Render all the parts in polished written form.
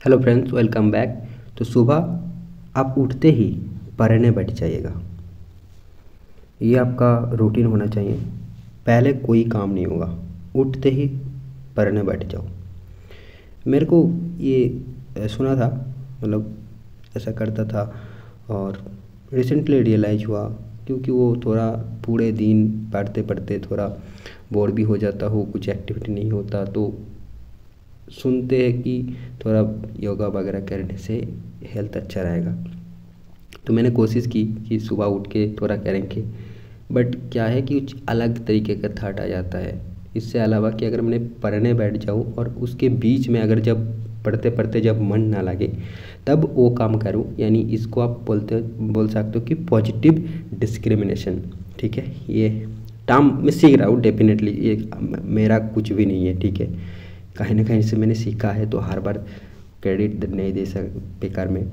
Hello friends, welcome back. तो सुबह आप उठते ही पढ़ने बैठ जाइएगा। ये आपका रूटीन होना चाहिए। पहले कोई काम नहीं होगा, उठते ही पढ़ने बैठ जाओ। मेरे को ये सुना था, मतलब ऐसा करता था और रिसेंटली रियलाइज हुआ, क्योंकि वो थोड़ा पूरे दिन पढ़ते पढ़ते थोड़ा बोर भी हो जाता हो, कुछ एक्टिविटी नहीं होता, तो सुनते हैं कि थोड़ा योगा वगैरह करने से हेल्थ अच्छा रहेगा। तो मैंने कोशिश की कि सुबह उठ के थोड़ा करेंगे, बट क्या है कि कुछ अलग तरीके का थाट आ जाता है। इससे अलावा कि अगर मैं पढ़ने बैठ जाऊँ और उसके बीच में अगर जब पढ़ते पढ़ते जब मन ना लगे तब वो काम करूँ, यानी इसको आप बोल सकते हो कि पॉजिटिव डिस्क्रिमिनेशन। ठीक है, ये टर्म मैं सीख रहा हूँ डेफिनेटली, ये मेरा कुछ भी नहीं है। ठीक है, कहीं ना कहीं से मैंने सीखा है, तो हर बार क्रेडिट नहीं दे बेकार में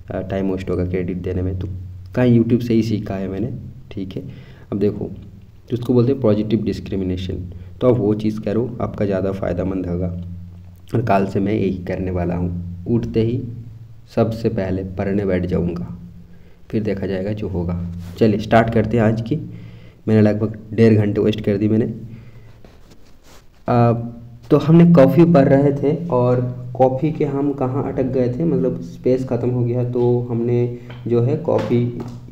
टाइम वेस्ट होगा क्रेडिट देने में, तो कहीं यूट्यूब से ही सीखा है मैंने। ठीक है, अब देखो, तो उसको बोलते हैं पॉजिटिव डिस्क्रिमिनेशन। तो अब वो चीज़ करो, आपका ज़्यादा फ़ायदेमंद होगा। और कल से मैं यही करने वाला हूँ, उठते ही सबसे पहले पढ़ने बैठ जाऊँगा, फिर देखा जाएगा जो होगा। चलिए स्टार्ट करते हैं आज की। मैंने लगभग 1.5 घंटे वेस्ट कर दी मैंने। तो हमने कॉफ़ी पढ़ रहे थे और कॉफ़ी के हम कहाँ अटक गए थे, मतलब स्पेस ख़त्म हो गया, तो हमने जो है कॉफ़ी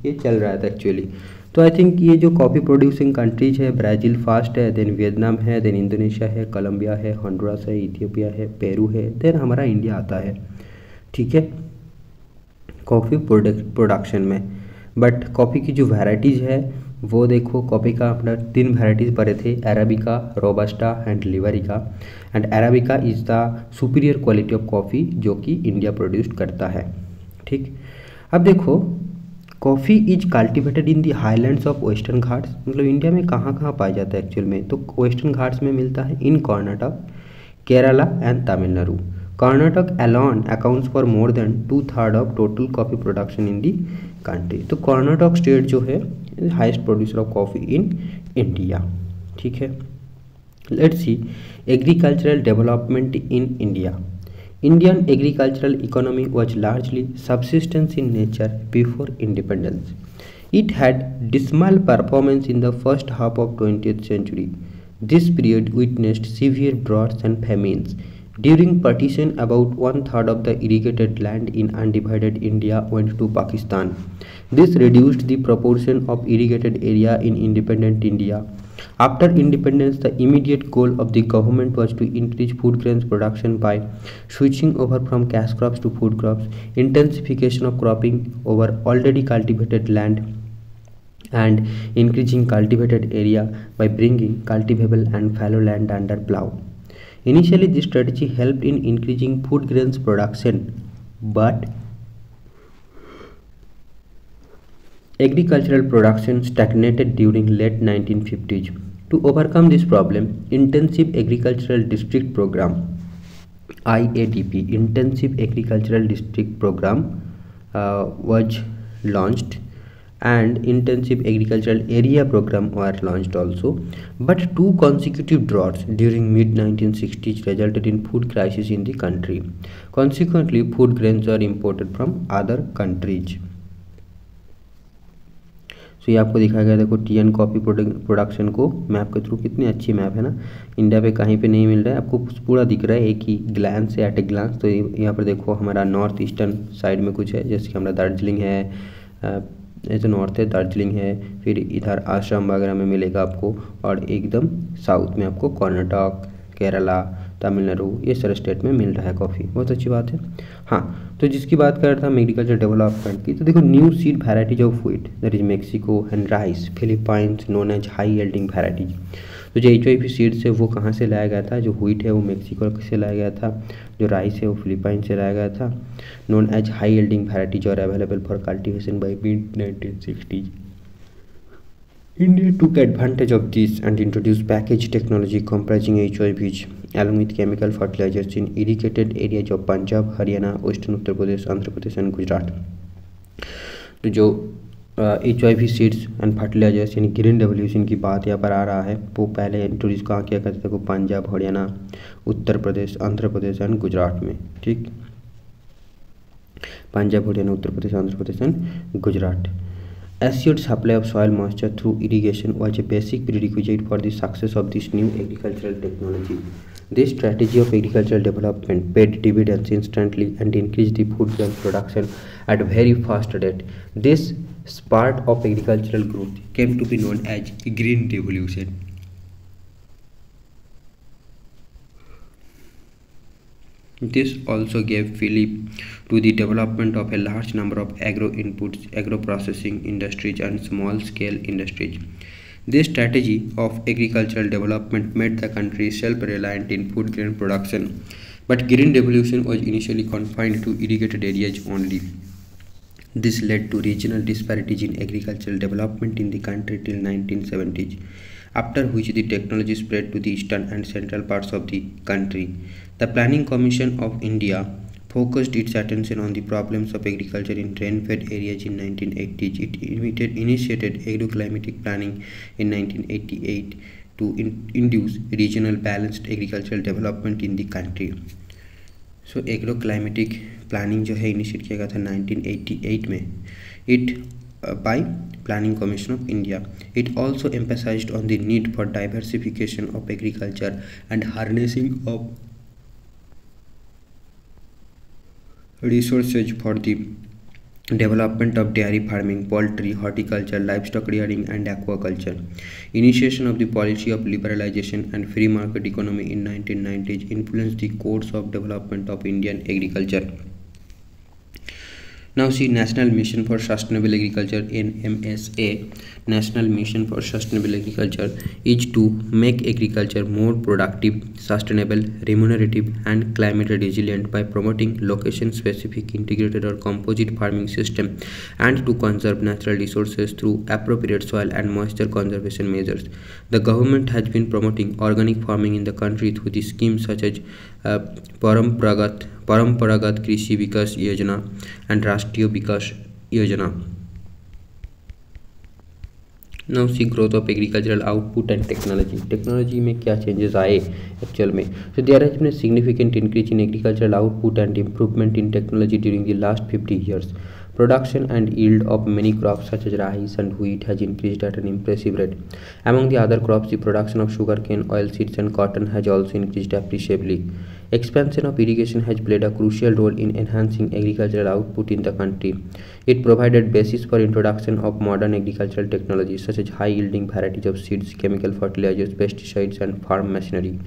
ये चल रहा था एक्चुअली। तो आई थिंक ये जो कॉफ़ी प्रोड्यूसिंग कंट्रीज है, ब्राज़ील फास्ट है, देन वियतनाम है, देन इंडोनेशिया है, कोलंबिया है, होंडुरास है, इथियोपिया है, पेरू है, देन हमारा इंडिया आता है। ठीक है, कॉफ़ी प्रोडक्शन में। बट कॉफ़ी की जो वैराइटीज़ है वो देखो, कॉफ़ी का अपना 3 वैराइटीज़ पढ़े थे, arabica, robusta and liberica. And arabica is the superior quality of coffee जो कि इंडिया प्रोड्यूस करता है। ठीक, अब देखो, coffee is cultivated in the highlands of Western Ghats. मतलब इंडिया में कहाँ कहाँ पाया जाता है एक्चुअल में, तो वेस्टर्न घाट्स में मिलता है, in Karnataka, Kerala and Tamil Nadu. Karnataka alone accounts for more than 2/3 of total coffee production in the country। तो कर्नाटक स्टेट जो है highest producer of coffee in India. ठीक है, let's see agricultural development in India. Indian agricultural economy was largely subsistence in nature before independence. It had dismal performance in the first half of 20th century. This period witnessed severe droughts and famines. During partition, about 1/3 of the irrigated land in undivided India went to Pakistan. This reduced the proportion of irrigated area in independent India. After independence, the immediate goal of the government was to increase food grains production by switching over from cash crops to food crops, intensification of cropping over already cultivated land, and increasing cultivated area by bringing cultivable and fallow land under plough. Initially, this strategy helped in increasing food grains production, but agricultural production stagnated during late 1950s. To overcome this problem, Intensive Agricultural District Program (IADP) Intensive Agricultural District Program was launched, and Intensive Agricultural Area Program were launched also. But 2 consecutive droughts during mid-1960s resulted in food crisis in the country. Consequently, food grains are imported from other countries. तो ये आपको दिखाया गया, देखो T N coffee production को map के through, कितनी अच्छी मैप है ना। इंडिया पे कहीं पे नहीं मिल रहा है आपको, पूरा दिख रहा है एक ही ग्लांस से, एट ए ग्लांस। तो यहाँ पर देखो हमारा नॉर्थ ईस्टर्न साइड में कुछ है, जैसे कि हमारा दार्जिलिंग है, ऐसे नॉर्थ है, दार्जिलिंग है, फिर इधर आसाम वगैरह में मिलेगा आपको, और एकदम साउथ में आपको कर्नाटक, केरला, तमिलनाडु, ये सारे स्टेट में मिल रहा है कॉफ़ी। बहुत अच्छी बात है। हाँ, तो जिसकी बात कर रहा था एग्रीकल्चर डेवलपमेंट की, तो देखो new seed varieties of wheat that is Mexico and rice Philippines known as high yielding varieties. तो जो HYP सीड्स है वो कहाँ से लाया गया था, जो व्हीट है वो मेक्सिको से लाया गया था, जो राइस है वो फिलीपाइन से लाया गया था, known as high yielding varieties और available for cultivation by mid-1960s. India took advantage of this and introduced package technology comprising HYPs along with chemical fertilizers in irrigated areas of Punjab, Haryana, Western Uttar Pradesh, Andhra Pradesh and Gujarat. तो जो HYP seeds and fertilisers यानी green revolution की बात यहाँ पर आ रहा है, वो पहले इंट्रोड्यूस कहाँ किया करते थे, वो पंजाब, हरियाणा, उत्तर प्रदेश, आंध्र प्रदेश एंड गुजरात में। ठीक, Punjab, Haryana, Uttar Pradesh, Andhra Pradesh, and Gujarat. Assured supply of soil moisture through irrigation was a basic prerequisite for the success of this new agricultural technology. This strategy of agricultural development paid dividends instantly and increased the food grain production at a very fast rate. This part of agricultural growth came to be known as Green Revolution. This also gave fillip to the development of a large number of agro-inputs, agro-processing industries and small-scale industries. This strategy of agricultural development made the country self-reliant in food grain production, but Green Revolution was initially confined to irrigated areas only. This led to regional disparities in agricultural development in the country till 1970s, after which the technology spread to the eastern and central parts of the country. The Planning Commission of India focused its attention on the problems of agriculture in rain-fed areas in 1980s. It initiated agroclimatic planning in 1988 to induce regional balanced agricultural development in the country. So agroclimatic planning जो है initiate किया गया था 1988 में by Planning Commission of India. It also emphasized on the need for diversification of agriculture and harnessing of resources for the development of dairy farming, poultry, horticulture, livestock rearing and aquaculture. Initiation of the policy of liberalization and free market economy in 1990s influenced the course of development of Indian agriculture. Now see National Mission for Sustainable Agriculture, NMSA. National Mission for Sustainable Agriculture is to make agriculture more productive, sustainable, remunerative and climate resilient by promoting location-specific integrated or composite farming system and to conserve natural resources through appropriate soil and moisture conservation measures. The government has been promoting organic farming in the country through the schemes such as Paramparagat Krishi Vikas Yojana and Rashtriya Vikas Yojana. Now see growth of agricultural output and technology. Technology में क्या changes आए actual में? So there has been a significant increase in agricultural output and improvement in technology during the last 50 years. Production and yield of many crops such as rice and wheat has increased at an impressive rate. Among the other crops, the production of sugarcane, oilseeds and cotton has also increased appreciably. Expansion of irrigation has played a crucial role in enhancing agricultural output in the country. It provided basis for introduction of modern agricultural technologies such as high-yielding varieties of seeds, chemical fertilizers, pesticides and farm machinery.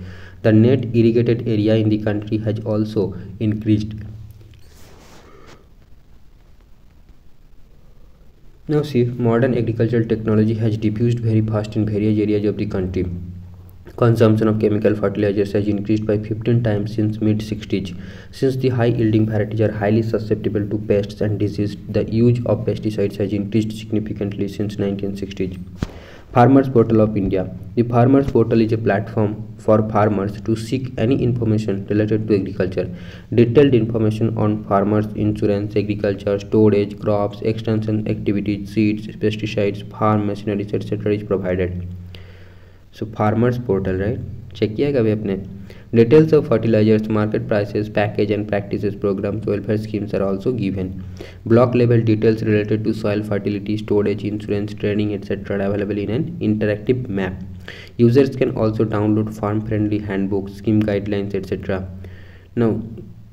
The net irrigated area in the country has also increased. Now see, modern agricultural technology has diffused very fast in various areas of the country. Consumption of chemical fertilizers has increased by 15 times since mid-60s. Since the high-yielding varieties are highly susceptible to pests and disease, the use of pesticides has increased significantly since 1960s. Farmers Portal of India. The Farmers Portal is a platform for farmers to seek any information related to agriculture. Detailed information on farmers' insurance, agriculture, storage, crops, extension activities, seeds, pesticides, farm machineries, etc. is provided. So Farmers Portal, right? Check किया कभी आपने? Details of fertilizers, market prices, package and practices programs, welfare schemes are also given. Block level details related to soil fertility, storage, insurance, training, etc. are available in an interactive map. Users can also download farm-friendly handbooks, scheme guidelines, etc. Now,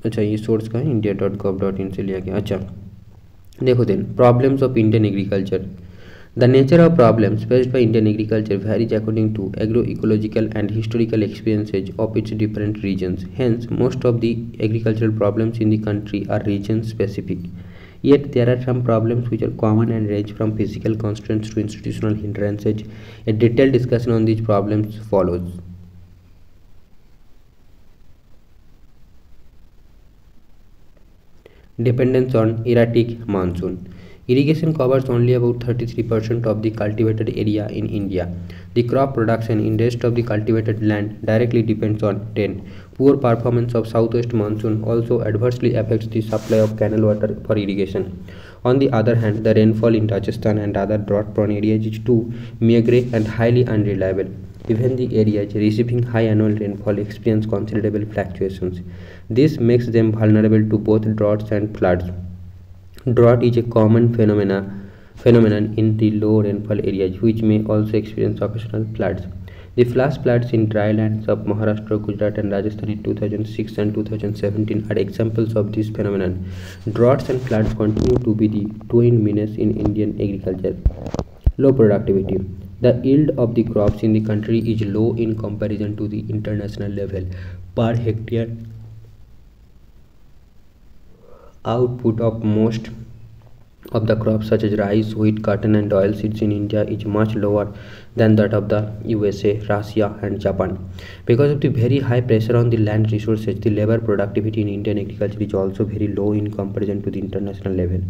अच्छा ये source का india.gov.in से लिया गया. अच्छा देखो then problems of Indian agriculture. The nature of problems faced by Indian agriculture varies according to agroecological and historical experiences of its different regions. Hence, most of the agricultural problems in the country are region-specific. Yet, there are some problems which are common and range from physical constraints to institutional hindrances. A detailed discussion on these problems follows. Dependence on erratic monsoon. Irrigation covers only about 33% of the cultivated area in India. The crop production in rest of the cultivated land directly depends on rain. Poor performance of southwest monsoon also adversely affects the supply of canal water for irrigation. On the other hand, the rainfall in Rajasthan and other drought-prone areas is too meagre and highly unreliable. Even the areas receiving high annual rainfall experience considerable fluctuations. This makes them vulnerable to both droughts and floods. Drought is a common phenomenon in the low rainfall areas, which may also experience occasional floods. The flash floods in dry lands of Maharashtra, Gujarat, and Rajasthan in 2006 and 2017 are examples of this phenomenon. Droughts and floods continue to be the twin menace in Indian agriculture. Low productivity. The yield of the crops in the country is low in comparison to the international level. Per hectare, output of most of the crops such as rice, wheat, cotton, and oilseeds in India is much lower than that of the USA, Russia, and Japan. Because of the very high pressure on the land resources, the labor productivity in Indian agriculture is also very low in comparison to the international level.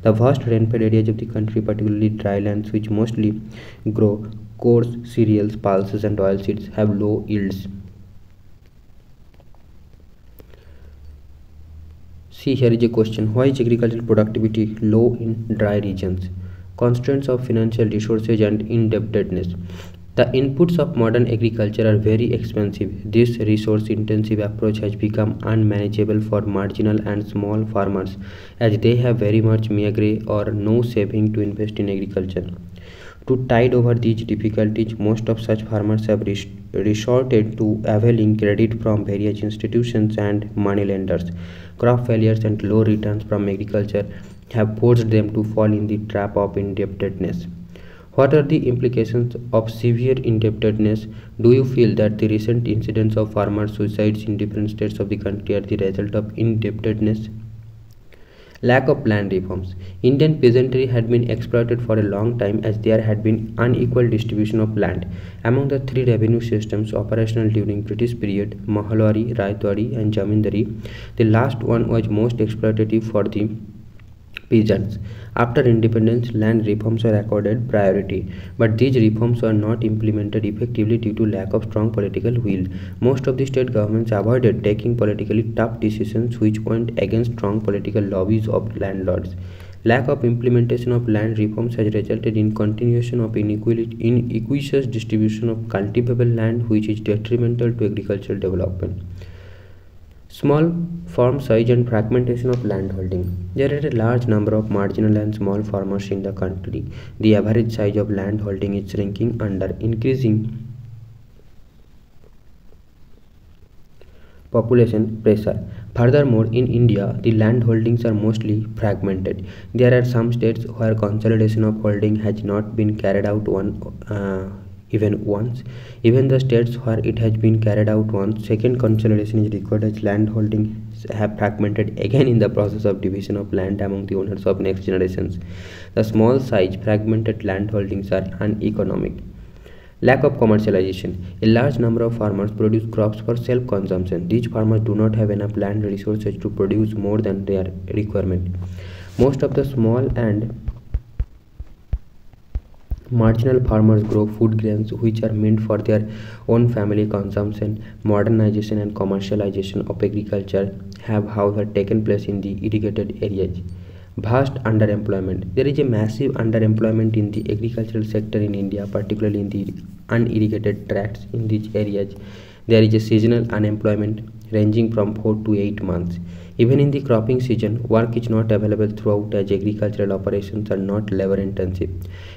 The vast rainfall areas of the country, particularly dry lands which mostly grow coarse cereals, pulses, and oilseeds, have low yields. See, here is a question: why is agricultural productivity low in dry regions? Constraints of financial resources and indebtedness. The inputs of modern agriculture are very expensive. This resource intensive approach has become unmanageable for marginal and small farmers, as they have very much meagre or no saving to invest in agriculture. To tide over these difficulties, most of such farmers have resorted to availing credit from various institutions and money lenders. Crop failures and low returns from agriculture have forced them to fall in the trap of indebtedness. What are the implications of severe indebtedness? Do you feel that the recent incidents of farmer suicides in different states of the country are the result of indebtedness? Lack of land reforms. Indian peasantry had been exploited for a long time as there had been unequal distribution of land. Among the three revenue systems operational during British period, Mahalwari, Raitwari, and Jamindari, the last one was most exploitative for the peasants. After independence, land reforms were accorded priority, but these reforms were not implemented effectively due to lack of strong political will. Most of the state governments avoided taking politically tough decisions which went against strong political lobbies of landlords. Lack of implementation of land reforms has resulted in continuation of inequitous distribution of cultivable land, which is detrimental to agricultural development. Small farm size and fragmentation of land holding. There are a large number of marginal and small farmers in the country. The average size of land holding is shrinking under increasing population pressure. Furthermore, in India, the land holdings are mostly fragmented. There are some states where consolidation of holding has not been carried out even once. Even the states where it has been carried out once, second consolidation is required as land holdings have fragmented again in the process of division of land among the owners of next generations. The small size fragmented land holdings are uneconomic. Lack of commercialization. A large number of farmers produce crops for self-consumption. These farmers do not have enough land resources to produce more than their requirement. Most of the small and marginal farmers grow food grains which are meant for their own family consumption. Modernization and commercialization of agriculture have, however, taken place in the irrigated areas. Vast underemployment. There is a massive underemployment in the agricultural sector in India, particularly in the unirrigated tracts. In these areas, there is a seasonal unemployment ranging from 4 to 8 months. Even in the cropping season, work is not available throughout as agricultural operations are not labor intensive.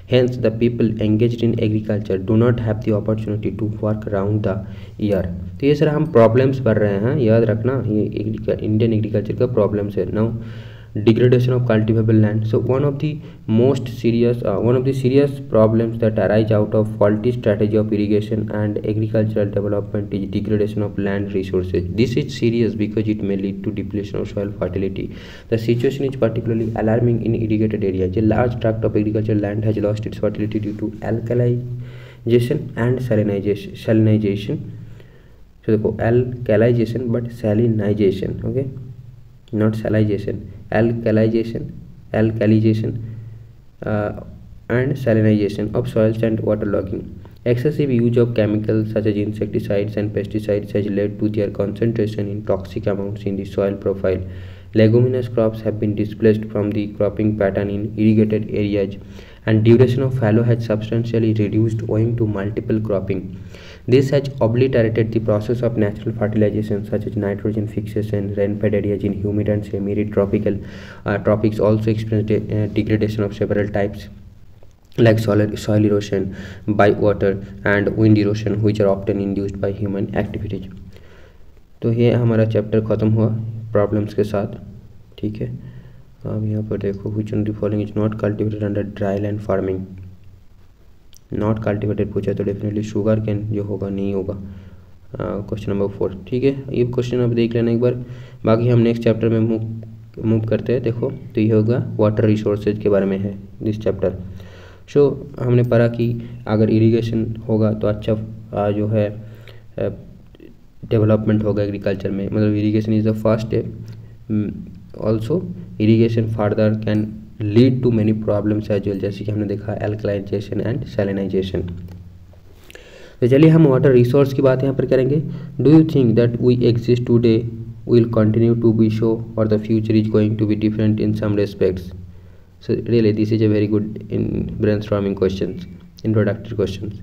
Hence, the people engaged in agriculture do not have the opportunity to work around the year. तो ये sir हम problems पढ़ रहे हैं, याद रखना ये Indian agriculture का प्रॉब्लम्स है. Now degradation of cultivable land. So one of the serious problems that arise out of faulty strategy of irrigation and agricultural development is degradation of land resources. This is serious because it may lead to depletion of soil fertility. The situation is particularly alarming in irrigated areas. A large tract of agricultural land has lost its fertility due to alkalization and salinization. So देखो alkalization but salinization, okay, not salinization. Alkalization and salinization of soils and waterlogging. Excessive use of chemicals such as insecticides and pesticides has led to their concentration in toxic amounts in the soil profile. Leguminous crops have been displaced from the cropping pattern in irrigated areas, and duration of fallow has substantially reduced owing to multiple cropping. This has obliterated the process of natural fertilization such as nitrogen fixation. Rainfed areas in humid and semi-arid tropics also experience degradation of several types like soil erosion, by water and wind erosion, which are often induced by human activities. तो ये हमारा chapter ख़त्म हुआ problems के साथ, ठीक है। अब यहाँ पर देखो, which one the following is not cultivated under dry land farming. Not cultivated पूछा तो डेफिनेटली शुगर कैन जो होगा नहीं होगा, क्वेश्चन नंबर 4, ठीक है। ये क्वेश्चन आप देख लेना एक बार, बाकी हम नेक्स्ट चैप्टर में मूव करते हैं। देखो तो ये होगा वाटर रिसोर्सेज के बारे में है दिस चैप्टर। हमने पढ़ा कि अगर इरिगेशन होगा तो अच्छा जो है डेवलपमेंट होगा एग्रीकल्चर में, मतलब irrigation is the first step. Also irrigation further can lead to many problems as well, जैसे कि हमने देखा एल्कलाइजेशन एंड सैलिनाइजेशन। तो चलिए हम वाटर रिसोर्स की बात यहाँ पर करेंगे। Do you think that we exist today will continue to be so or the future is going to be different in some respects? So really this is a very good in brainstorming questions, introductory questions.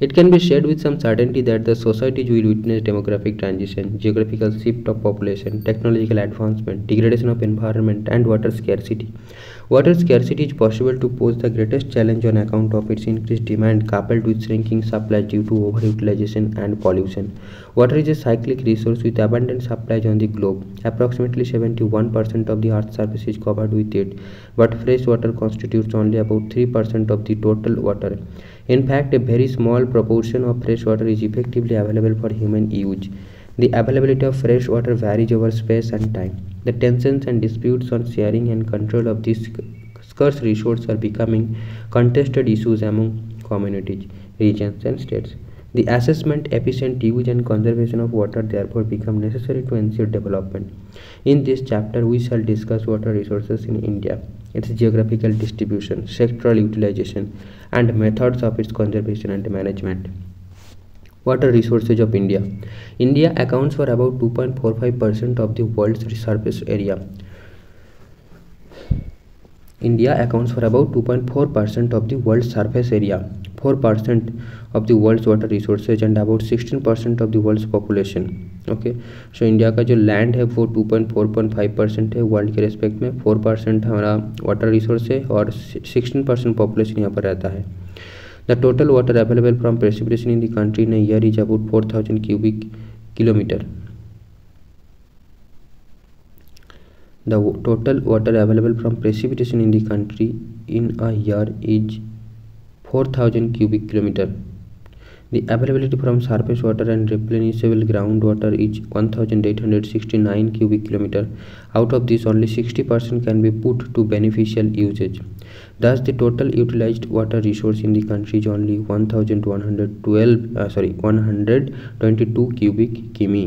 It can be said with some certainty that the societies will witness demographic transition, geographical shift of population, technological advancement, degradation of environment and water scarcity. Water scarcity is possible to pose the greatest challenge on account of its increased demand coupled with shrinking supply due to overutilization and pollution. Water is a cyclic resource with abundant supplies on the globe. Approximately 71% of the Earth's surface is covered with it, but fresh water constitutes only about 3% of the total water. In fact, a very small proportion of fresh water is effectively available for human use. The availability of fresh water varies over space and time. The tensions and disputes on sharing and control of this scarce resource are becoming contested issues among communities, regions, and states. The assessment, efficient use, and conservation of water therefore become necessary to ensure development. In this chapter, we shall discuss water resources in India, its geographical distribution, sectoral utilization, and methods of its conservation and management. Water resources of India. India accounts for about 2.45% of the world's surface area. India accounts for about 2.4% of the world's surface area, 4% of the world's water resources and about 16% of the world's population. Okay, so India का जो land है वो 2.4.5% है world के respect में, 4% हमारा water resource है और 16% पॉपुलेशन यहाँ पर रहता है। The total water available from precipitation in the country in a year is about 4,000 cubic kilometer. The total water available from precipitation in the country in a year is 4,000 cubic kilometer. The availability from surface water and replenishable groundwater is 1,869 cubic kilometer. Out of this, only 60% can be put to beneficial usage. Thus, the total utilized water resource in the country is only 122 cubic किमी।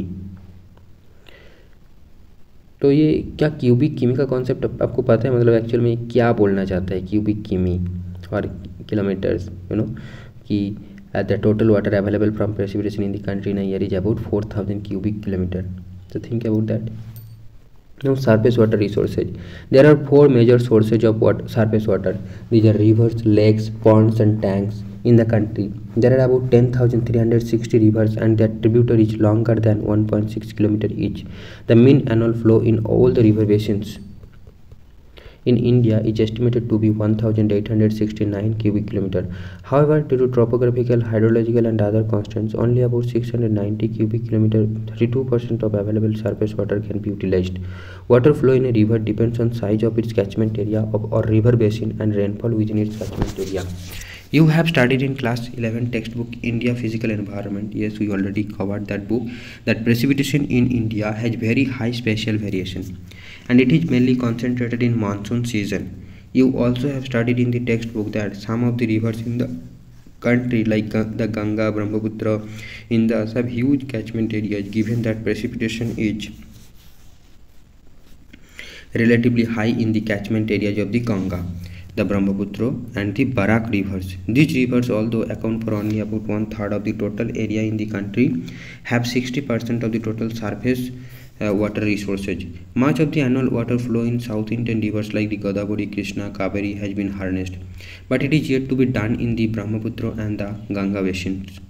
तो ये क्या cubic किमी का concept आपको पता है, मतलब एक्चुअल में क्या बोलना चाहता है क्यूबिक किमी और किलोमीटर्स, यू नो, कि the total water available from precipitation in the country in a year is about 4,000 cubic kilometer. So think about that. Now surface water resources. There are 4 major sources of surface water. These are rivers, lakes, ponds and tanks in the country. There are about 10,360 rivers and their tributary is longer than 1.6 km each. The mean annual flow in all the river basins in India is estimated to be 1,869 cubic kilometer. However, due to topographical, hydrological and other constraints, only about 690 cubic kilometer, 32% of available surface water can be utilized. Water flow in a river depends on size of its catchment area or river basin and rainfall within its catchment area. You have studied in class 11 textbook India Physical Environment. Yes, we already covered that book, that precipitation in India has very high spatial variation and it is mainly concentrated in monsoon season. You also have studied in the textbook that some of the rivers in the country like the Ganga, Brahmaputra, Indus have huge catchment areas given that precipitation is relatively high in the catchment areas of the Ganga, the Brahmaputra and the Barak rivers. These rivers, although account for only about 1/3 of the total area in the country, have 60% of the total surface water resources. Much of the annual water flow in South Indian rivers like the Godavari, Krishna, Kaveri has been harnessed, but it is yet to be done in the Brahmaputra and the Ganga basins.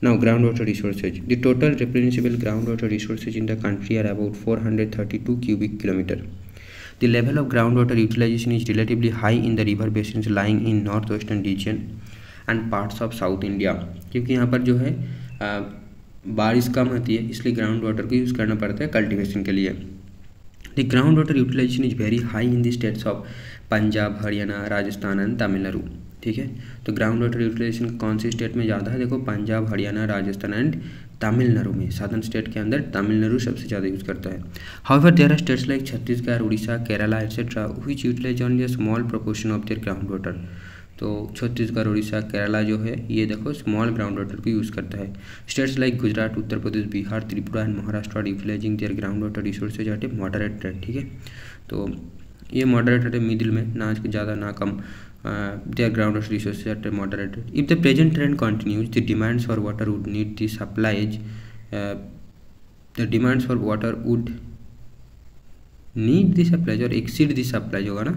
Now, groundwater resources. The total replenishable groundwater resources in the country are about 432 cubic kilometer. The level of groundwater utilization is relatively high in the river basins lying in northwestern region and parts of South India, क्योंकि यहाँ पर जो है बारिश कम होती है, इसलिए ground water को यूज़ करना पड़ता है कल्टीवेशन के लिए. The ground water utilization is very high in the states of Punjab, Haryana, Rajasthan and Tamil Nadu. ठीक है, तो ग्राउंड वाटर यूटिलाइजेशन कौन सी स्टेट में ज़्यादा है? देखो, पंजाब, हरियाणा, राजस्थान एंड तमिलनाडु में. साधन स्टेट के अंदर तमिलनाडु सबसे ज़्यादा यूज़ करता है. However there are states like Chhattisgarh, Orissa, Kerala etcetera which utilize only a small proportion of their ground water. तो छत्तीसगढ़, उड़ीसा, केरला जो है ये देखो स्मॉल ग्राउंड वाटर को यूज़ करता है. States like Gujarat, Uttar Pradesh, Bihar, Tripura and Maharashtra are utilizing their ground water resources at a moderate rate. ठीक है, तो ये मॉडरेट रेट है, मिडिल में, ना ज़्यादा ना कम. There ground water resources at a moderate rate. If the present trend continues, the demands for water would need the supplies the demands for water would need the supplies or exceed the supplies होगा ना,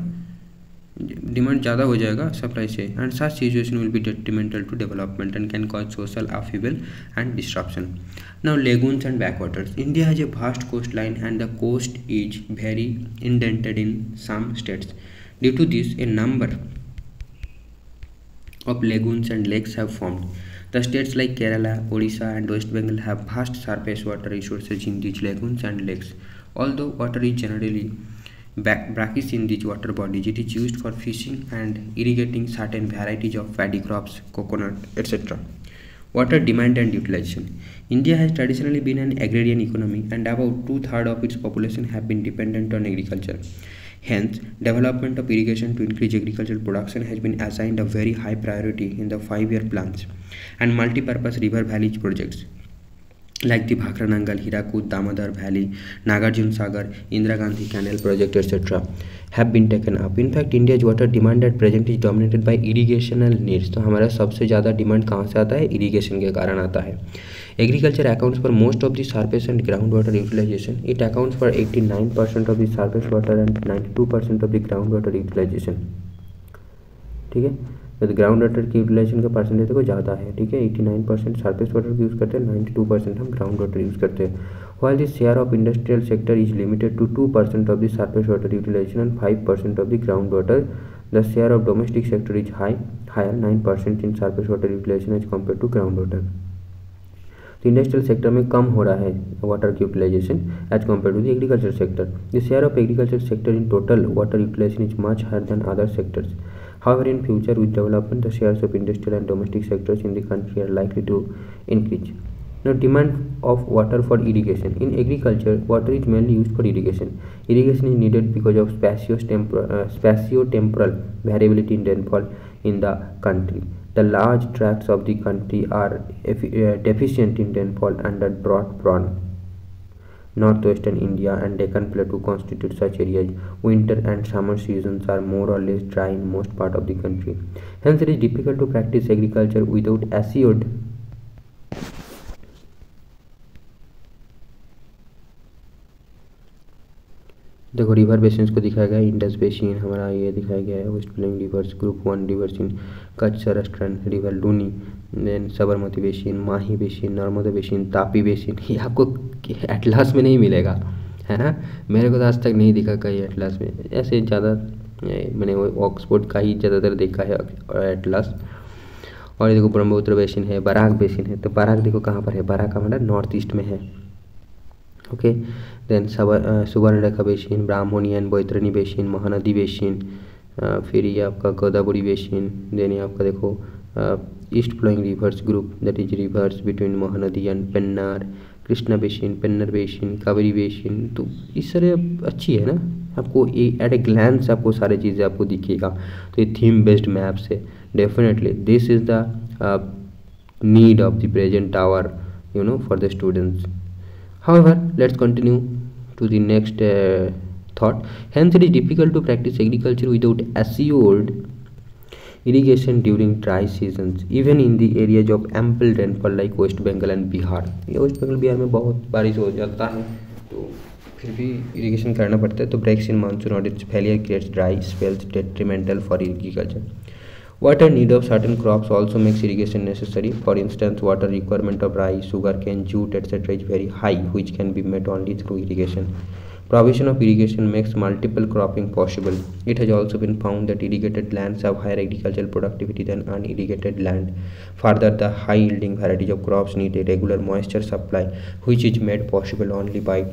demand ज़्यादा हो जाएगा supply से. And such situation will be detrimental to development and can cause social upheaval and disruption. Now lagoons and backwaters. India has a vast coast line and the coast is very indented in some states. Due to this a number of lagoons and lakes have formed. The states like Kerala, Odisha and West Bengal have vast surface water resources in these lagoons and lakes. Although water is generally brackish in these water bodies, it is used for fishing and irrigating certain varieties of paddy crops, coconut, etc. Water demand and utilization. India has traditionally been an agrarian economy and about 2/3 of its population have been dependent on agriculture. Hence, development of irrigation to increase agricultural production has been assigned a very high priority in the 5-year plans and multi-purpose river valley projects like the Bhakra Nangal, Hirakud, Damodar Valley, Nagarjuna Sagar, Indira Gandhi Canal project, etc. have been taken up. In fact, India's water demand at present is dominated by irrigational needs. तो हमारा सबसे ज़्यादा demand कहाँ से आता है? Irrigation के कारण आता है. Agriculture accounts for most of the surface and groundwater utilization. It accounts for 89% of the surface water and 92% of the groundwater utilization. ठीक है, तो ग्राउंड वाटर की यूटिलाइजेशन का परसेंटेज देखो ज़्यादा है. ठीक है, 89% सरफेस वाटर को यूज़ करते हैं, 92% हम ग्राउंड वाटर यूज़ करते हैं. while the share of industrial sector is limited to 2% of the surface water utilization and 5% of the groundwater, the share of domestic sector is higher 9% in surface water utilization as compared to groundwater. तो industrial sector में कम हो रहा है water की utilization as compare to the agriculture sector. The share of agriculture sector in total water utilization is much higher than other sectors. However, in future with development, the shares of industrial and domestic sectors in the country are likely to increase. Now, demand of water for irrigation. In agriculture, water is mainly used for irrigation. Irrigation is needed because of spatio-temporal variability in rainfall in the country. The large tracts of the country are deficient in rainfall under drought-prone northwestern India and Deccan Plateau constitute such areas. Winter and summer seasons are more or less dry in most part of the country. Hence, it is difficult to practice agriculture without assured देखो river basin को दिखाया गया है. Indus basin हमारा ये दिखाया गया है. West flowing rivers, group 1 rivers in Kutch, Saurashtra river, Luni, then Sabarmati basin, Mahi basin, Narmada basin, Tapi basin. ये आपको एटलास में नहीं मिलेगा, है ना. मेरे को तो आज तक नहीं दिखा कहीं एटलास में. ऐसे ज़्यादा मैंने ऑक्सफोर्ड का ही ज़्यादातर देखा है एटलास. और ये देखो ब्रह्मपुत्र बेसिन है, बराक बेसिन है. तो बराक देखो कहाँ पर है, बराक हमारा नॉर्थ ईस्ट में है. Okay, then Subarnarekha basin, Brahmani and Baitarani basin, Mahanadi basin, फिर ये आपका गोदावरी बेसिन. देन ये आपका देखो east flowing rivers group that is rivers between Mahanadi and Pennar, Krishna basin, Pennar basin, Kaveri basin. तो इस तरह अच्छी है ना, आपको एट ए ग्लैंस आपको सारी चीज़ें आपको दिखेगा. तो ये थीम बेस्ड मैप्स है. Definitely this is the need of the present hour for the students. However, let's continue to the next thought. Hence, it is difficult to practice agriculture without assured irrigation during dry seasons, even in the areas of ample rainfall like West Bengal and Bihar. ये West Bengal Bihar में बहुत बारिश हो जाता है, तो फिर भी इरिगेशन करना पड़ता है। तो ब्रेक्स इन मानसून और it's failure creates dry spells detrimental for agriculture. Water need of certain crops also makes irrigation necessary. For instance, water requirement of rice, sugarcane, jute, etc. is very high, which can be met only through irrigation. Provision of irrigation makes multiple cropping possible. It has also been found that irrigated lands have higher agricultural productivity than unirrigated land. Further, the high-yielding varieties of crops need a regular moisture supply, which is made possible only by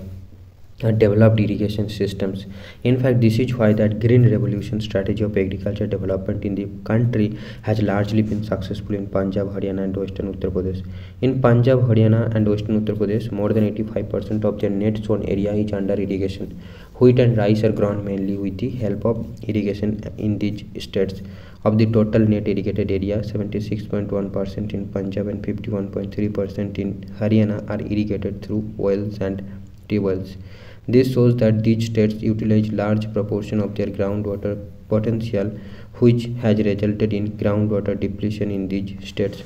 developed irrigation systems. In fact, this is why that green revolution strategy of agriculture development in the country has largely been successful in Punjab, Haryana and western Uttar Pradesh. In Punjab, Haryana and western Uttar Pradesh, more than 85% of their net sown area is under irrigation. Wheat and rice are grown mainly with the help of irrigation in these states. Of the total net irrigated area, 76.1% in Punjab and 51.3% in Haryana are irrigated through wells and tubewells. This shows that these states utilize large proportion of their groundwater potential, which has resulted in groundwater depletion in these states.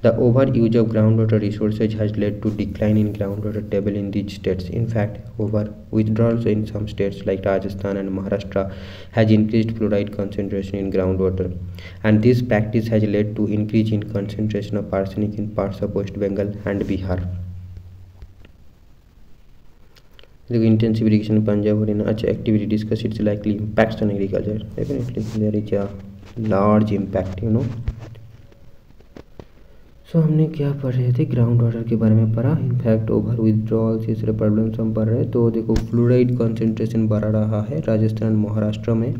The overuse of groundwater resources has led to decline in groundwater table in these states. In fact, over withdrawals in some states like Rajasthan and Maharashtra has increased fluoride concentration in groundwater, and this practice has led to increase in concentration of arsenic in parts of West Bengal and Bihar. The intensive irrigation in Punjab or in अच्छा activity discuss its likely impacts on agriculture. Definitely there is a large impact, you know. So हमने क्या पढ़ रहे थे, ground water के बारे में पढ़ा. इनफैक्ट ओवर विथड्रॉल्स ये सारे प्रॉब्लम्स हम पढ़ रहे हैं. तो देखो फ्लोराइड कॉन्सेंट्रेशन बढ़ रहा है राजस्थान महाराष्ट्र में,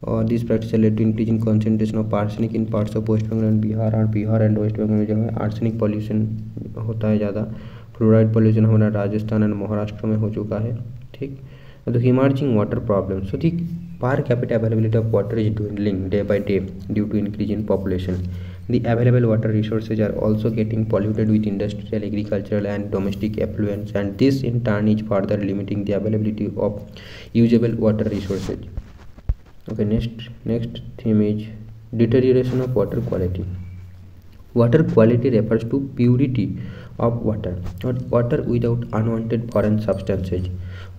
और this practice led to increase in concentration of arsenic in parts of West Bengal and Bihar. और बिहार एंड वेस्ट बंगाल में जो है आर्सेनिक पॉल्यूशन होता है ज़्यादा. फ्लोराइड पॉल्यूशन हमारा राजस्थान एंड महाराष्ट्र में हो चुका है. ठीक, तो emerging water problem. So the per capita availability of water is dwindling day by day due to increase in population. The available water resources are also getting polluted with industrial, agricultural and domestic effluents, and this in turn is further limiting the availability of usable water resources. Okay, next theme is deterioration of water quality. Water quality refers to purity of water, not water without unwanted foreign substances.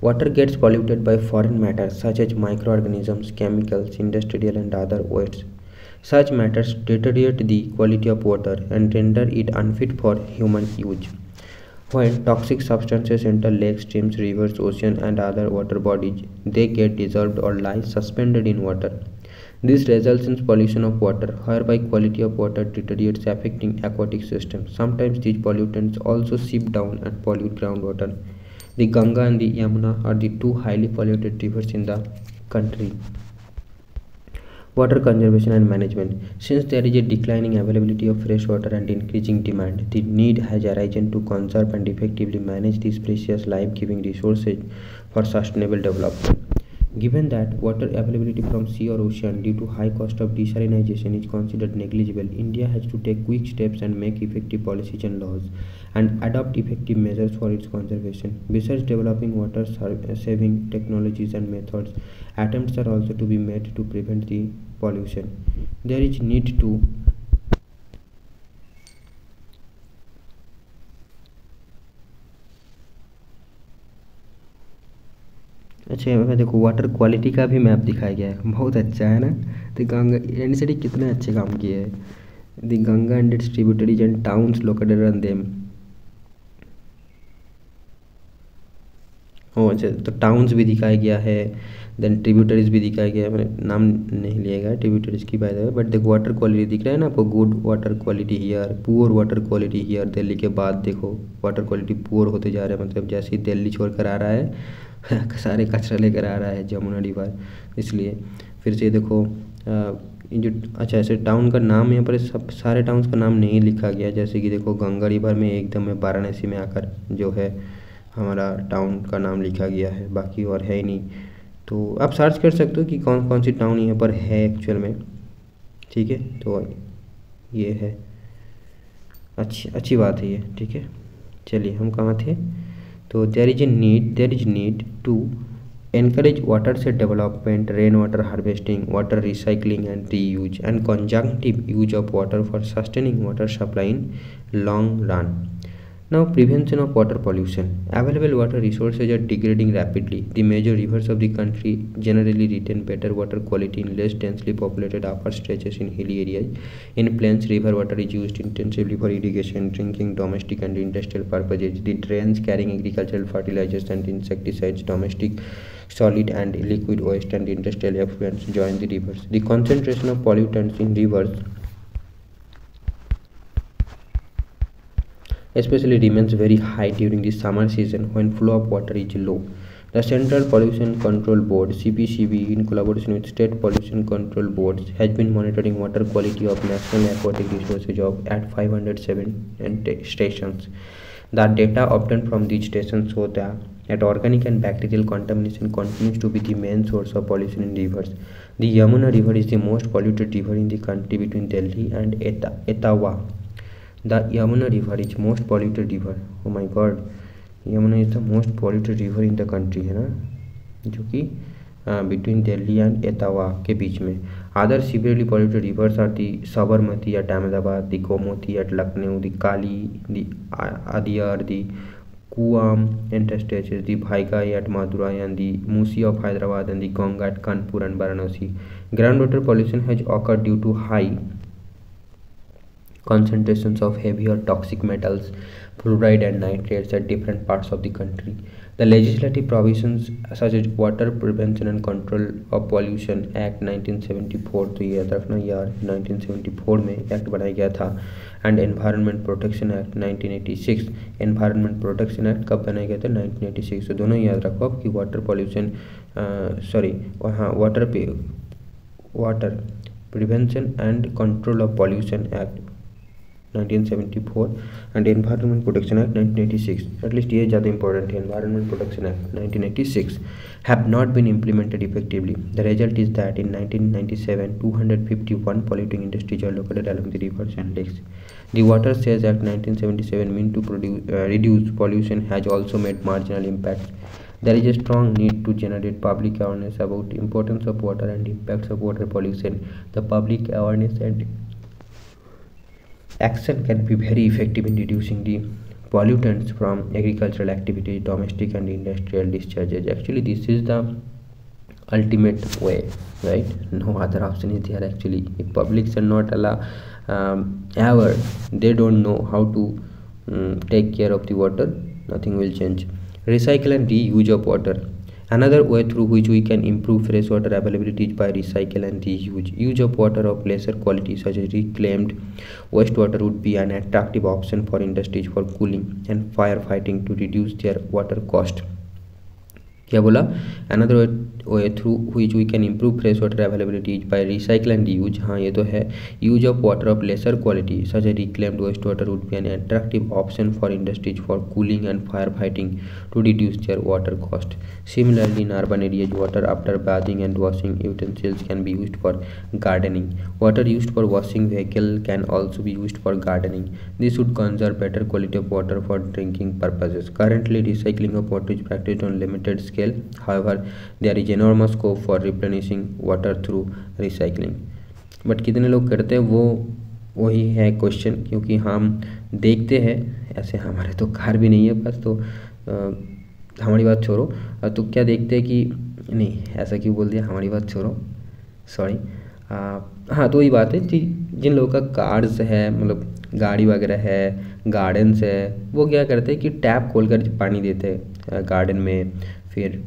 Water gets polluted by foreign matter such as microorganisms, chemicals, industrial and other wastes. Such matters deteriorate the quality of water and render it unfit for human use. When toxic substances enter lakes, streams, rivers, oceans, and other water bodies, they get dissolved or lie suspended in water. This results in pollution of water, whereby quality of water deteriorates, affecting aquatic systems. Sometimes these pollutants also seep down and pollute groundwater. The Ganga and the Yamuna are the two highly polluted rivers in the country. Water conservation and management. Since there is a declining availability of fresh water and increasing demand, the need has arisen to conserve and effectively manage these precious life-giving resources for sustainable development. Given that water availability from sea or ocean due to high cost of desalination is considered negligible, India has to take quick steps and make effective policies and laws and adopt effective measures for its conservation. Besides developing water saving technologies and methods, attempts are also to be made to prevent the pollution. There is need to अच्छा यहाँ देखो water quality का भी map दिखाया गया है, बहुत अच्छा है ना. तो गंगा यूनिवर्सिटी कितने अच्छे काम किए हैं. The Ganga and its tributaries and towns located on them. ओ अच्छा, तो टाउन्स भी दिखाया गया है, देन ट्रिब्यूटरीज भी दिखाया गया है. मैंने नाम नहीं लिया गया ट्रिब्यूटरीज की बाय द वे, बट देखो वाटर क्वालिटी दिख रहा है ना आपको. Good water quality here, poor water quality here. Delhi के बाद देखो वाटर क्वालिटी पुअर होते जा रहा है, मतलब जैसे ही दिल्ली छोड़ कर आ रहा है सारे कचरा लेकर आ रहा है जमुना रिवर. इसलिए फिर से देखो जो अच्छा ऐसे टाउन का नाम यहाँ पर सब सारे टाउन्स का नाम नहीं लिखा गया. जैसे कि देखो गंगा रिवर में एकदम में वाराणसी में आकर जो है हमारा टाउन का नाम लिखा गया है, बाकी और है ही नहीं. तो आप सर्च कर सकते हो कि कौन कौन सी टाउन यहाँ पर है एक्चुअल में. ठीक है, तो ये है अच्छी बात है ये. ठीक है, चलिए हम कहाँ थे. तो there is need to encourage watershed development, rainwater harvesting, water recycling and reuse, and conjunctive use of water for sustaining water supply in long run. Now, prevention of water pollution. Available water resources are degrading rapidly. The major rivers of the country generally retain better water quality in less densely populated upper stretches in hilly areas. In plains, river water is used intensively for irrigation, drinking, domestic and industrial purposes. The drains carrying agricultural fertilizers and insecticides, domestic solid and liquid waste and industrial effluents join the rivers. The concentration of pollutants in rivers especially remains very high during the summer season when flow of water is low. The Central Pollution Control Board (CPCB), in collaboration with state pollution control boards, has been monitoring water quality of national aquatic resources at 507 stations. The data obtained from these stations show that organic and bacterial contamination continues to be the main source of pollution in rivers. The Yamuna River is the most polluted river in the country between Delhi and Etawah. The Yamuna River is most polluted river. Oh my God, Yamuna is the most polluted river in the country, है ना, जो कि between Delhi and Etawah के बीच में. Other severely polluted rivers are the Sabarmati at Ahmedabad, the Gomoti at Lucknow, the Kali, the Adiyar, the Kuam interstates, the Bhaigai at Madurai, and the Musi of Hyderabad, and the Ganga at Kanpur and Varanasi. Groundwater pollution has occurred due to high concentrations of heavy or toxic metals, fluoride and nitrates at different parts of the country. The legislative provisions such as Water Prevention and Control of Pollution Act 1974, तो ये याद रखना यार, 1974 में act बनाया गया था, and environment protection act 1986. Environment protection act कब बनाया गया था? 1986. तो दोनों याद रखो कि water pollution water prevention and control of pollution act 1974 and Environment Protection Act 1986. At least ये ज़्यादा important है. Environment Protection Act 1986 have not been implemented effectively. The result is that in 1997, 251 polluting industries are located along the rivers and lakes. The Water Sales Act 1977, meant to reduce pollution, has also made marginal impacts. There is a strong need to generate public awareness about the importance of water and impacts of water pollution. The public awareness and action can be very effective in reducing the pollutants from agricultural activities, domestic and industrial discharges. Actually, this is the ultimate way, right? No other option is there. Actually, if publics are not ever, they don't know how to take care of the water, nothing will change. Recycle and reuse of water. Another way through which we can improve freshwater availability is by recycle and reuse. Use of water of lesser quality such as reclaimed wastewater would be an attractive option for industries for cooling and firefighting to reduce their water cost. क्या बोला? Another way through which we can improve freshwater availability is by recycle and reuse. हाँ, ये तो है. Use of water of lesser quality such as reclaimed wastewater would be an attractive option for industries for cooling and firefighting to reduce their water cost. Similarly, in urban areas, water after bathing and washing utensils can be used for gardening. Water used for washing vehicle can also be used for gardening. This would conserve better quality of water for drinking purposes. Currently, recycling of water is practiced on limited scale. However, there is enormous scope for replenishing water through recycling. But कितने लोग करते हैं वही है question, क्योंकि हम देखते हैं ऐसे, हमारे तो कार भी नहीं है बस, तो हमारी बात छोड़ो, तो क्या देखते हैं कि नहीं, ऐसा क्यों बोल दिया, हमारी बात छोड़ो, सॉरी. हाँ, तो वही बात है कि जिन लोगों का कार्स है, मतलब गाड़ी वगैरह है, गार्डन्स है, वो क्या करते हैं कि टैप खोलकर पानी देते हैं गार्डन में. फिर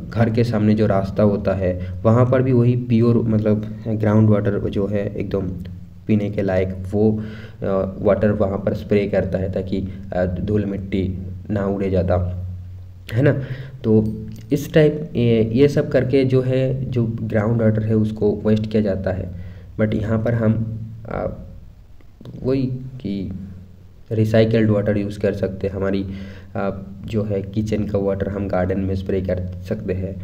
घर के सामने जो रास्ता होता है वहाँ पर भी वही प्योर, मतलब ग्राउंड वाटर जो है एकदम पीने के लायक, वो वाटर वहाँ पर स्प्रे करता है ताकि धूल मिट्टी ना उड़े ज़्यादा, है ना. तो इस टाइप ये सब करके जो है, जो ग्राउंड वाटर है उसको वेस्ट किया जाता है. बट यहाँ पर हम वही कि रिसाइकल्ड वाटर यूज़ कर सकते हैं. हमारी जो है किचन का वाटर हम गार्डन में स्प्रे कर सकते हैं,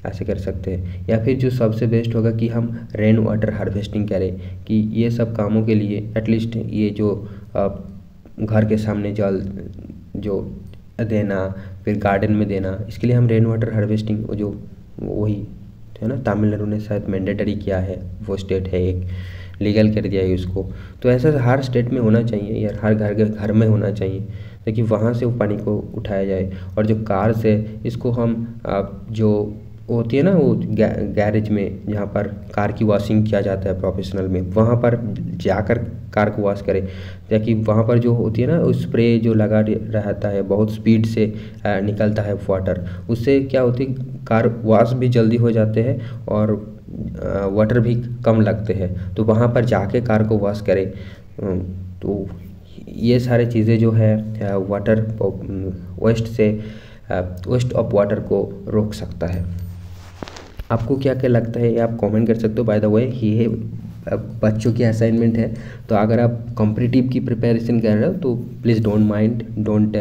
ऐसे कर सकते हैं. या फिर जो सबसे बेस्ट होगा कि हम रेन वाटर हार्वेस्टिंग करें, कि ये सब कामों के लिए एटलीस्ट ये जो घर के सामने जल जो देना, फिर गार्डन में देना, इसके लिए हम रेन वाटर हार्वेस्टिंग जो वही है ना, तमिलनाडु ने शायद मैंडेटरी किया है, वो स्टेट है एक, लीगल कर दिया है उसको. तो ऐसा हर स्टेट में होना चाहिए यार, हर घर में होना चाहिए. ताकि वहाँ से वो पानी को उठाया जाए। और जो कार से इसको हम जो होती है ना वो गैरेज में जहाँ पर कार की वॉशिंग किया जाता है प्रोफेशनल में, वहाँ पर जाकर कार को वॉश करें, ताकि वहाँ पर जो होती है ना स्प्रे जो लगा रहता है बहुत स्पीड से निकलता है वाटर, उससे क्या होती है कार वॉश भी जल्दी हो जाते हैं और वाटर भी कम लगते हैं। तो वहाँ पर जाके कार को वॉश करें। तो ये सारे चीज़ें जो है वाटर वेस्ट ऑफ वाटर को रोक सकता है। आपको क्या क्या लगता है ये आप कमेंट कर सकते हो। बाय द वे ये बच्चों की असाइनमेंट है, तो अगर आप कॉम्पिटिटिव की प्रिपरेशन कर रहे हो तो please don't mind, don't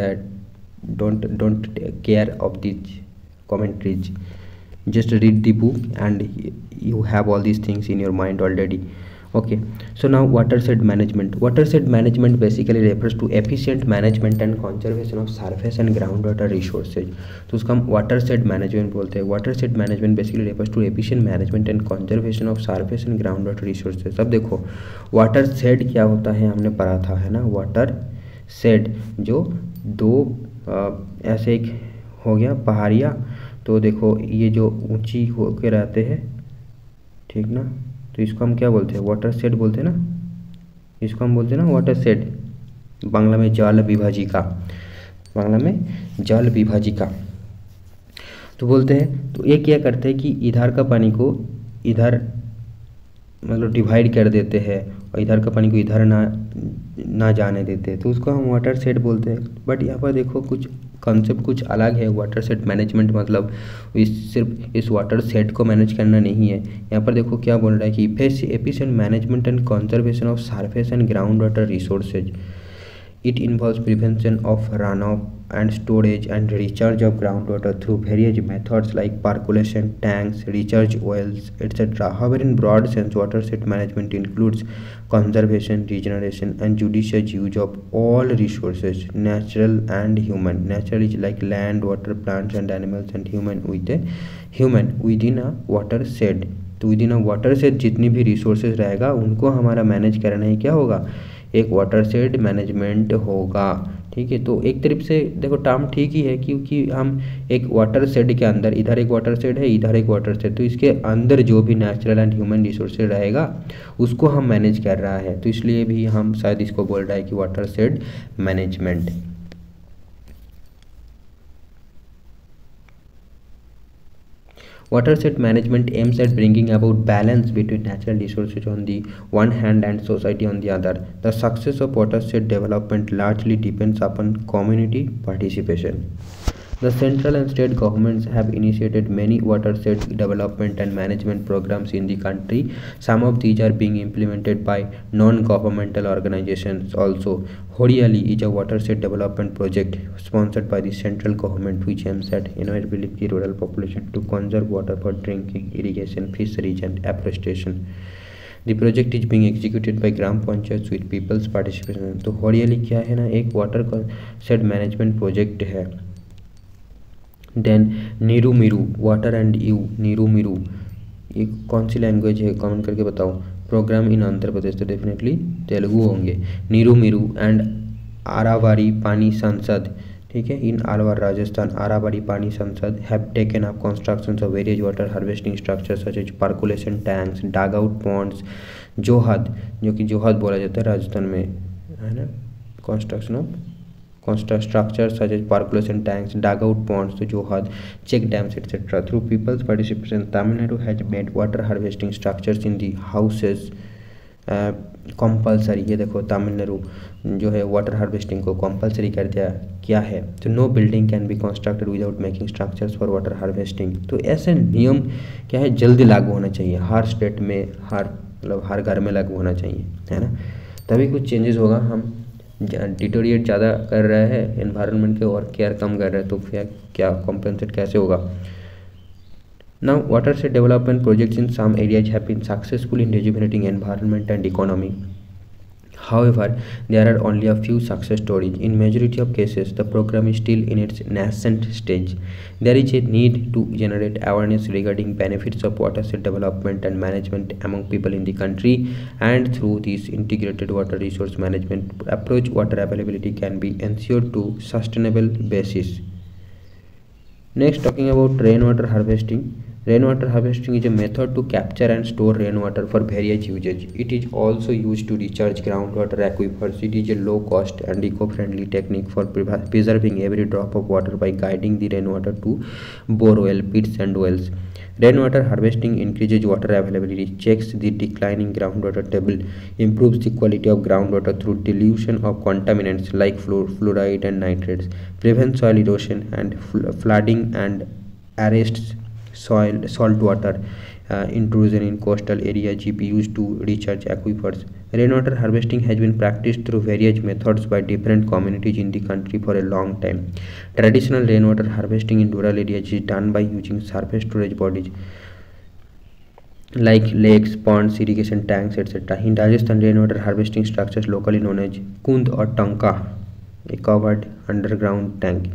care of this commentaries, just read the book and you have all these things in your mind already. Okay, so now watershed management. Watershed management basically refers to efficient management and conservation of surface and groundwater resources. तो उसका हम watershed management बोलते हैं। watershed management basically refers to efficient management and conservation of surface and groundwater resources। अब देखो watershed क्या होता है हमने पढ़ा था, है ना। watershed जो दो ऐसे एक हो गया पहाड़ियाँ, तो देखो ये जो ऊंची होके रहते हैं, ठीक ना, तो इसको हम क्या बोलते हैं वाटरशेड बोलते हैं ना, इसको हम बोलते हैं ना वाटरशेड, बांग्ला में जल विभाजिका, बांग्ला में जल विभाजिका तो बोलते हैं। तो ये क्या करते हैं कि इधर का पानी को इधर मतलब डिवाइड कर देते हैं और इधर का पानी को इधर ना जाने देते, तो उसको हम वाटरशेड बोलते हैं। बट यहाँ पर देखो कुछ कॉन्सेप्ट कुछ अलग है। वाटरशेड मैनेजमेंट मतलब सिर्फ इस वाटरशेड को मैनेज करना नहीं है। यहाँ पर देखो क्या बोल रहा है कि efficient management and conservation of surface and ground water resources. It involves prevention of runoff and storage and recharge of groundwater through various methods like percolation, tanks, recharge wells, etc. However, in broad sense, watershed management includes conservation, regeneration, and judicious use of all resources, natural and human. Natural is like land, water, plants, and animals, and human within a watershed. तो within अ watershed जितनी भी resources रहेगा उनको हमारा manage करना ही क्या होगा, एक वाटरशेड मैनेजमेंट होगा। ठीक है, तो एक तरफ से देखो टर्म ठीक ही है, क्योंकि हम एक वाटरशेड के अंदर, इधर एक वाटरशेड है इधर एक वाटरशेड, तो इसके अंदर जो भी नेचुरल एंड ह्यूमन रिसोर्सेज रहेगा उसको हम मैनेज कर रहा है, तो इसलिए भी हम शायद इसको बोल रहा है कि watershed management. Watershed management aims at bringing about balance between natural resources on the one hand and society on the other. The success of watershed development largely depends upon community participation. The central and state governments have initiated many watershed development and management programs in the country. Some of these are being implemented by non-governmental organizations also. Horiali is a watershed development project sponsored by the central government which aims at enabling the rural population to conserve water for drinking, irrigation, fisheries and afforestation. The project is being executed by gram panchayats with people's participation. तो हरियाली क्या है ना, एक watershed management project है। Then Neeru Meeru water and you, Neeru Meeru ये कौन सी language है कमेंट करके बताओ। प्रोग्राम इन आंध्र प्रदेश, तो डेफिनेटली तेलुगु होंगे। नीरू मीरू एंड आरावारी पानी संसद, ठीक है, इन Alvar Rajasthan Arvari Pani Sansad have taken up constructions of various water harvesting structures such as percolation tanks, dug out ponds, johad जो कि जोहद बोला जाता है राजस्थान में, है ना, construction of structures such as percolation tanks, dugout ponds, तो जोहद, check dams, etc. Through people's participation, Tamil Nadu has made water harvesting structures in the houses compulsory। ये देखो तमिलनाडु जो है वाटर हार्वेस्टिंग को कंपलसरी कर दिया क्या है, तो no building can be constructed without making structures for water harvesting. तो ऐसे नियम क्या है जल्दी लागू होना चाहिए, हर स्टेट में, हर मतलब हर घर में लागू होना चाहिए, है ना, तभी कुछ चेंजेस होगा। हम डिटोरिएट ज़्यादा कर रहे हैं एनवायरनमेंट के और केयर कम कर रहे हैं, तो फिर क्या कॉम्पेंसेट कैसे होगा। Now watershed development projects in some areas have been successful in rejuvenating environment and economy. However, there are only a few success stories. In majority of cases, the program is still in its nascent stage. There is a need to generate awareness regarding benefits of watershed development and management among people in the country, and through this integrated water resource management approach, water availability can be ensured to sustainable basis. Next, talking about rainwater harvesting. Rainwater harvesting is a method to capture and store rainwater for various uses. It is also used to recharge groundwater aquifers. It is a low-cost and eco-friendly technique for preserving every drop of water by guiding the rainwater to borewell, pits, and wells. Rainwater harvesting increases water availability, checks the declining groundwater table, improves the quality of groundwater through dilution of contaminants like fluoride and nitrates, prevents soil erosion and flooding, and arrests saltwater intrusion in coastal areas used to recharge aquifers. Rainwater harvesting has been practiced through various methods by different communities in the country for a long time. Traditional rainwater harvesting in rural areas is done by using surface storage bodies like lakes, ponds, irrigation tanks, etc. In Rajasthan, rainwater harvesting structures locally known as kund or tanka, a covered underground tank,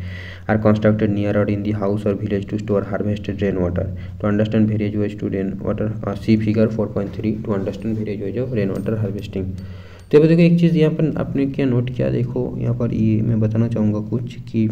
are constructed near or in the house or village to store harvested rainwater. To understand various ways to rainwater, see figure 4.3 to understand various ways of rainwater harvesting. तो ये देखो एक चीज़ यहाँ पर आपने क्या note किया, देखो यहाँ पर ये मैं बताना चाहूँगा कुछ कि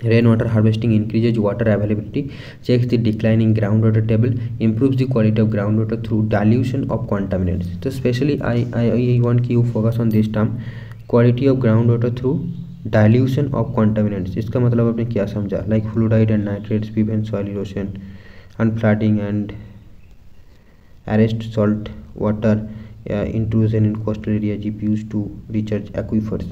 rainwater harvesting increases water availability, checks the declining groundwater table, improves the quality of groundwater through dilution of contaminants. So especially I want you focus on this term, quality of groundwater through dilution of contaminants. इसका मतलब आपने क्या समझा, like fluoride and nitrates prevent soil erosion and flooding and arrest salt water intrusion in coastal areas used to recharge aquifers.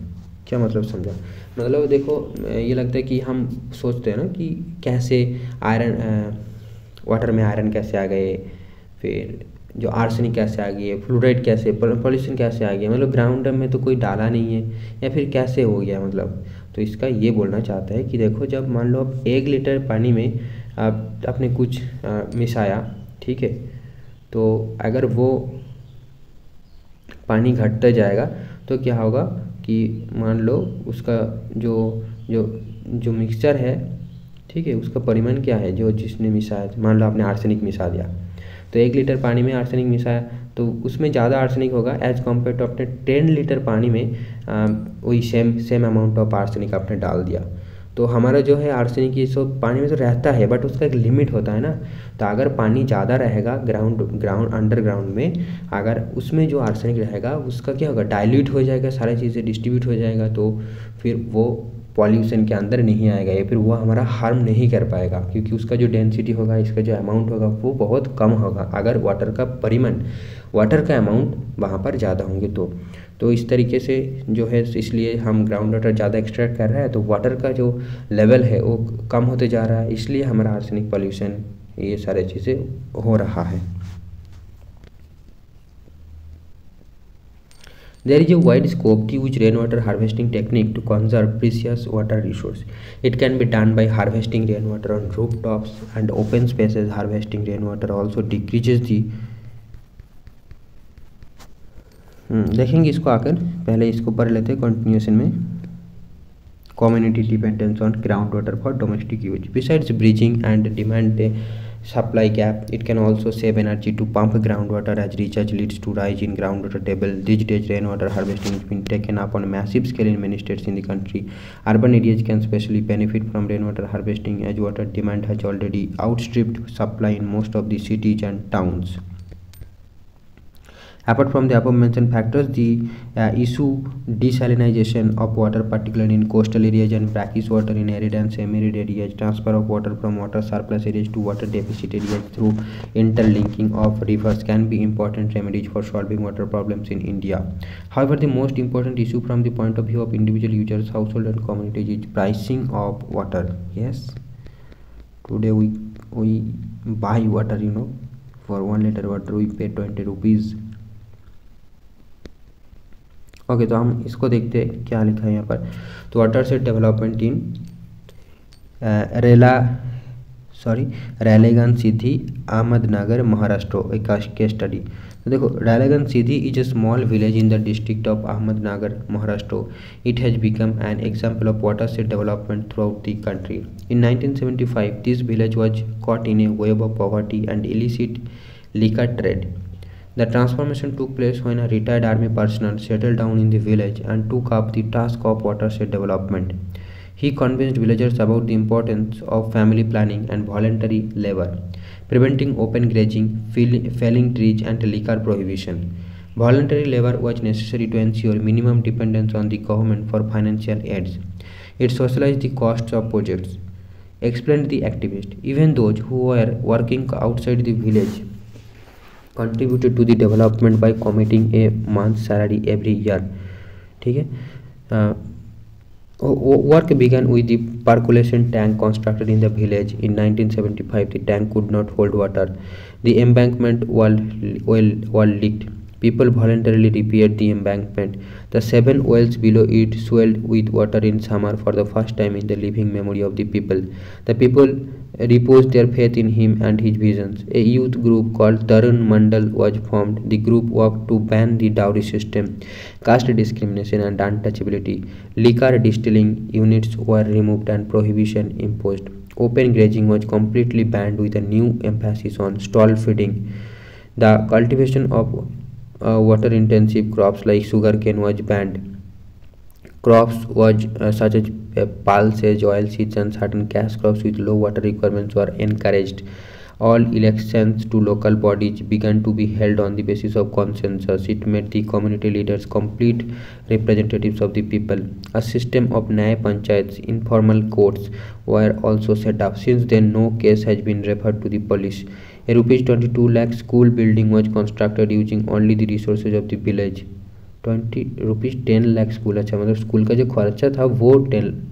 क्या मतलब समझा, मतलब देखो ये लगता है कि हम सोचते हैं ना कि कैसे आयरन वाटर में आयरन कैसे आ गए, फिर जो आर्सेनिक कैसे आ गई है, फ्लोराइड कैसे, पॉल्यूशन कैसे आ गया, मतलब ग्राउंड में तो कोई डाला नहीं है या फिर कैसे हो गया मतलब। तो इसका ये बोलना चाहता है कि देखो जब मान लो आप 1 लीटर पानी में आपने कुछ मिसाया, ठीक है, तो अगर वो पानी घटता जाएगा तो क्या होगा कि मान लो उसका जो जो जो मिक्सचर है, ठीक है, उसका परिमाण क्या है, जो जिसने मिसाया, मान लो आपने आर्सेनिक मिसा दिया, तो 1 लीटर पानी में आर्सेनिक मिसाया तो उसमें ज़्यादा आर्सेनिक होगा एज कम्पेयर टू अपने 10 लीटर पानी में वही सेम अमाउंट ऑफ आर्सेनिक आपने डाल दिया। तो हमारा जो है आर्सेनिक ये सब पानी में तो रहता है बट उसका एक लिमिट होता है ना। तो अगर पानी ज़्यादा रहेगा ग्राउंड अंडरग्राउंड में, अगर उसमें जो आर्सेनिक रहेगा उसका क्या होगा, डाइल्यूट हो जाएगा, सारी चीज़ें डिस्ट्रीब्यूट हो जाएगा, तो फिर वो पॉल्यूशन के अंदर नहीं आएगा या फिर वो हमारा हार्म नहीं कर पाएगा, क्योंकि उसका जो डेंसिटी होगा, इसका जो अमाउंट होगा वो बहुत कम होगा अगर वाटर का परिमाण, वाटर का अमाउंट वहाँ पर ज़्यादा होंगे तो इस तरीके से जो है, इसलिए हम ग्राउंड वाटर ज़्यादा एक्सट्रैक्ट कर रहे हैं तो वाटर का जो लेवल है वो कम होते जा रहा है, इसलिए हमारा आर्सेनिक पॉल्यूशन ये सारी चीज़ें हो रहा है। There is a wide scope to use rainwater harvesting technique to conserve precious water resource. It can be done by harvesting rainwater on rooftops and open spaces. Harvesting rainwater also decreases the देखेंगे इसको आकर, पहले इसको पढ़ लेते हैं continuation में। Community dependence on groundwater for domestic use. Besides bridging and demand supply gap, it can also save energy to pump groundwater as recharge leads to rise in groundwater table. These days rainwater harvesting has been taken up on a massive scale in many states in the country. Urban areas can especially benefit from rainwater harvesting as water demand has already outstripped supply in most of the cities and towns. Apart from the above mentioned factors, the issue desalination of water, particularly in coastal areas, and brackish water in arid and semi-arid areas, transfer of water from water surplus areas to water deficit areas through interlinking of rivers can be important remedies for solving water problems in India. However, the most important issue from the point of view of individual users, household and communities is pricing of water. Yes, today we buy water, for 1 liter water we pay 20 rupees. Okay, तो हम इसको देखते हैं क्या लिखा है यहाँ पर। तो वाटर से डेवलपमेंट इन रेला सॉरी रालेगन सीधी अहमदनगर महाराष्ट्र एक केस स्टडी। तो देखो Ralegan Siddhi is a small village in the district of Ahmednagar Maharashtra. It has become an example of watershed development throughout the country. In 1975 this village was caught in a web of poverty and illicit liquor trade. The transformation took place when a retired army personnel settled down in the village and took up the task of watershed development. He convinced villagers about the importance of family planning and voluntary labor, preventing open grazing, felling trees, and liquor prohibition. Voluntary labor was necessary to ensure minimum dependence on the government for financial aids. It socialized the costs of projects, explained the activist. Even those who were working outside the village contributed to the development by committing a month's salary every year. ठीक है। Work began with the percolation tank constructed in the village. In 1975, the tank could not hold water. The embankment wall leaked. People voluntarily repaired the embankment. The 7 wells below it swelled with water in summer for the first time in the living memory of the people. The people reposed their faith in him and his visions. A youth group called Tarun Mandal was formed. The group worked to ban the dowry system, caste discrimination, and untouchability. Liquor distilling units were removed and prohibition imposed. Open grazing was completely banned with a new emphasis on stall feeding. The cultivation of water-intensive crops like sugarcane was banned. Crops such as pulses, oilseeds, and certain cash crops with low water requirements were encouraged. All elections to local bodies began to be held on the basis of consensus. It made the community leaders complete representatives of the people. A system of Nyaya Panchayats, informal courts, were also set up. Since then, no case has been referred to the police. A ₹22 lakh school building was constructed using only the resources of the village. ₹10 lakh school, अच्छा मतलब school का जो खर्चा था वो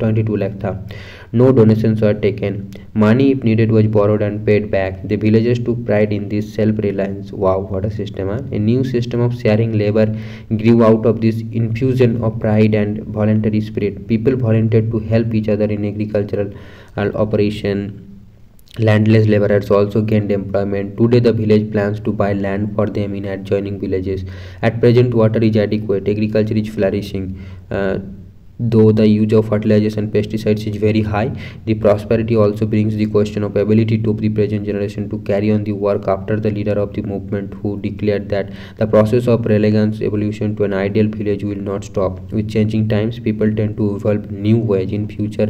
22 लाख था. No donations were taken. Money if needed was borrowed and paid back. The villagers took pride in this self-reliance. Wow, what a system! A new system of sharing labor grew out of this infusion of pride and voluntary spirit. People volunteered to help each other in agricultural operation. Landless laborers also gained employment. Today the village plans to buy land for them in adjoining villages. At present water is adequate. Agriculture is flourishing. Though the use of fertilizers and pesticides is very high, the prosperity also brings the question of ability to the present generation to carry on the work after the leader of the movement, who declared that the process of Ralegan's evolution to an ideal village will not stop. With changing times, people tend to evolve new ways. In future,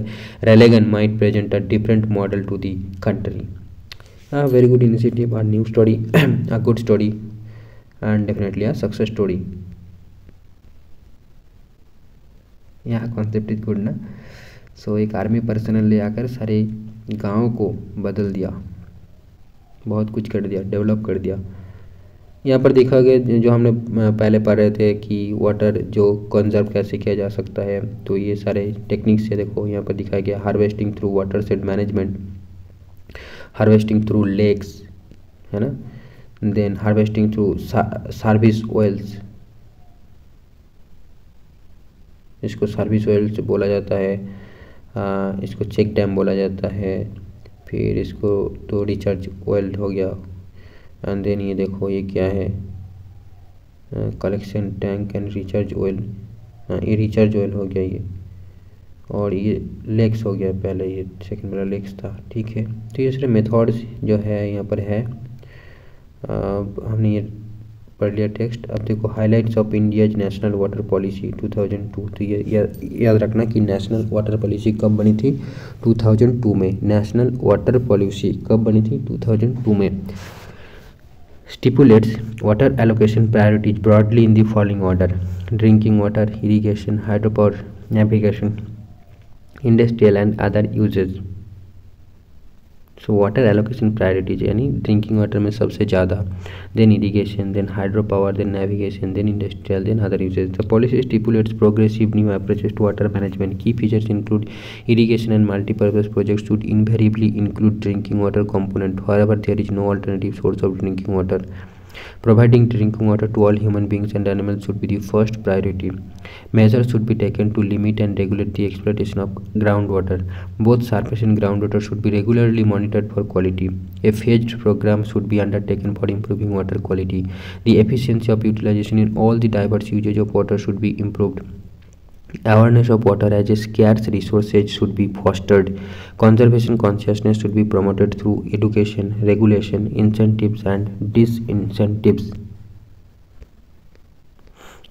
Ralegan might present a different model to the country. A very good initiative, a new story, a good story, and definitely a success story. यहाँ concept is good ना. सो एक army personnel ले आकर सारे गांव को बदल दिया, बहुत कुछ कर दिया, डेवलप कर दिया. यहाँ पर देखा गया जो हमने पहले पढ़ रहे थे कि वाटर जो कंजर्व कैसे किया जा सकता है, तो ये सारे टेक्निक्स से देखो यहाँ पर दिखाया गया. Harvesting through water shed management, harvesting through lakes, है ना. Then harvesting through service wells, इसको सर्विस वेल्स बोला जाता है. इसको चेक डैम बोला जाता है. फिर इसको तो रिचार्ज वेल हो गया. एंड देन ये देखो ये क्या है, collection tank and recharge oil. ये रिचार्ज ऑयल हो गया ये. और ये लेक्स हो गया, पहले ये सेकंड वाला लेक्स था. ठीक है, तो ये सारे मेथड्स जो है यहाँ पर है. हमने ये पढ़ लिया टेक्स्ट. अब देखो highlights of India's national water policy 2002. तो ये याद रखना कि नेशनल वाटर पॉलिसी कब बनी थी, 2002 में. नेशनल वाटर पॉलिसी कब बनी थी, 2002 में. Stipulates water allocation priorities broadly in the following order: drinking water, irrigation, hydropower, navigation, industrial and other uses. So water allocation priorities यानी ड्रिंकिंग वाटर में सबसे ज़्यादा, then irrigation, then hydropower, then navigation, then industrial, then other uses. The policy stipulates progressive new approaches to water management. Key features include irrigation and multi-purpose projects should invariably include drinking water component wherever there is no alternative source of drinking water. Providing drinking water to all human beings and animals should be the first priority. Measures should be taken to limit and regulate the exploitation of groundwater. Both surface and groundwater should be regularly monitored for quality. A phased program should be undertaken for improving water quality. The efficiency of utilization in all the diverse usage of water should be improved. Awareness of water as a scarce resource should be fostered. Conservation consciousness should be promoted through education, regulation, incentives, and disincentives.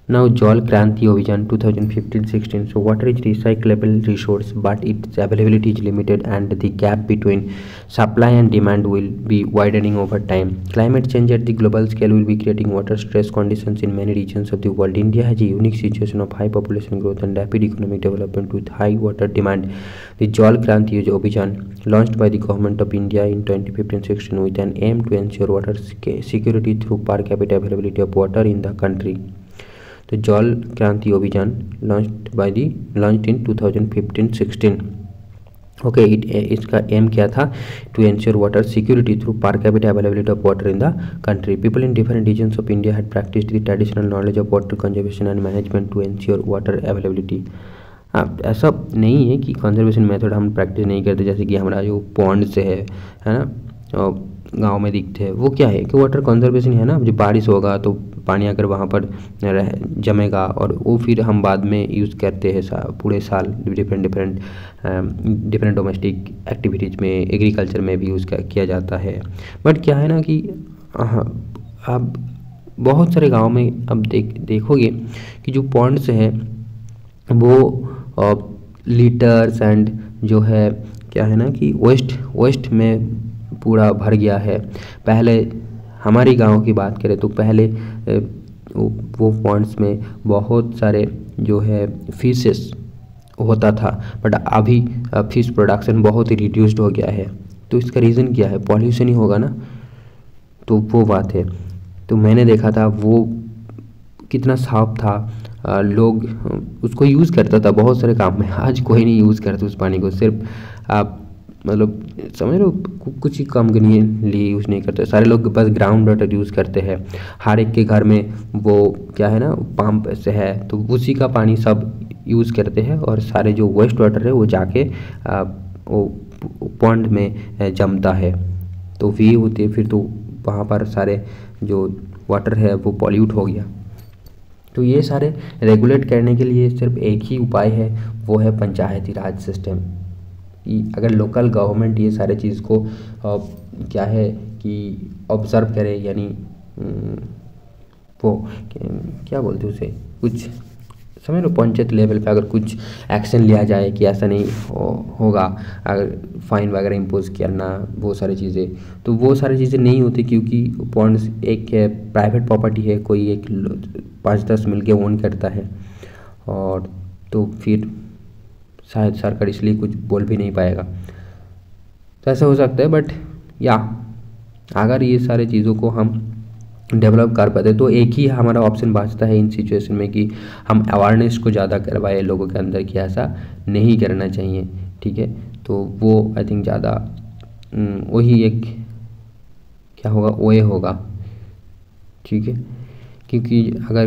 Now Jal Kranti Abhiyan 2015-16. So water is recyclable resource, but its availability is limited, and the gap between supply and demand will be widening over time. Climate change at the global scale will be creating water stress conditions in many regions of the world. India has a unique situation of high population growth and rapid economic development with high water demand. The Jal Kranti Abhiyan, launched by the Government of India in 2015-16 with an aim to ensure water security through per capita availability of water in the country. तो Jal Kranti Abhiyan launched in 2015-16. Okay, इसका aim क्या था? To ensure water security through per capita availability of water in the country. People in different regions of India had practised the traditional knowledge of water conservation and management to ensure water availability. ऐसा नहीं है कि conservation method हम practice नहीं करते, जैसे कि हमारा जो पॉन्ड से है ना, गांव में दिखते हैं, वो क्या है कि वाटर कंजर्वेशन है ना. जब बारिश होगा तो पानी अगर वहाँ पर जमेगा और वो फिर हम बाद में यूज़ करते हैं पूरे साल डिफरेंट डोमेस्टिक एक्टिविटीज़ में, एग्रीकल्चर में भी यूज़ किया जाता है. बट क्या है ना कि अब बहुत सारे गांव में अब देखोगे कि जो पॉन्ड्स है वो लीटर्स एंड जो है क्या है ना कि वेस्ट में पूरा भर गया है. पहले हमारी गांव की बात करें तो पहले वो पॉन्ड्स में बहुत सारे जो है फिशेस होता था, बट अभी फिश प्रोडक्शन बहुत ही रिड्यूस्ड हो गया है. तो इसका रीज़न क्या है? पॉल्यूशन ही होगा ना. तो वो बात है. तो मैंने देखा था वो कितना साफ था, लोग उसको यूज़ करता था बहुत सारे काम में. आज कोई नहीं यूज़ करता उस पानी को, सिर्फ आप मतलब समझ लो कुछ ही काम के लिए यूज़ नहीं करते. सारे लोग बस ग्राउंड वाटर यूज़ करते हैं. हर एक के घर में वो क्या है ना पंप से है, तो उसी का पानी सब यूज़ करते हैं, और सारे जो वेस्ट वाटर है वो जाके वो पॉन्ड में जमता है. तो वे होते फिर तो वहाँ पर सारे जो वाटर है वो पॉल्यूट हो गया. तो ये सारे रेगुलेट करने के लिए सिर्फ एक ही उपाय है, वो है पंचायती राज सिस्टम. अगर लोकल गवर्नमेंट ये सारे चीज़ को क्या है कि ऑब्ज़र्व करे, यानी वो क्या बोलते हैं उसे, कुछ समझ लो पंचायत लेवल पे अगर कुछ एक्शन लिया जाए कि ऐसा नहीं होगा, अगर फाइन वगैरह इम्पोज करना, वो सारी चीज़ें, तो वो सारी चीज़ें नहीं होती, क्योंकि पॉन्ड्स एक प्राइवेट प्रॉपर्टी है, कोई एक 5-10 मिलके ओन करता है. और तो फिर शायद सरकार इसलिए कुछ बोल भी नहीं पाएगा. तो ऐसा हो सकता है. बट या अगर ये सारे चीज़ों को हम डेवलप कर पाते तो एक ही हमारा ऑप्शन बचता है इन सिचुएशन में कि हम अवेयरनेस को ज़्यादा करवाए लोगों के अंदर कि ऐसा नहीं करना चाहिए. ठीक है, तो वो आई थिंक ज़्यादा वही एक क्या होगा, वो ये होगा. ठीक है, क्योंकि अगर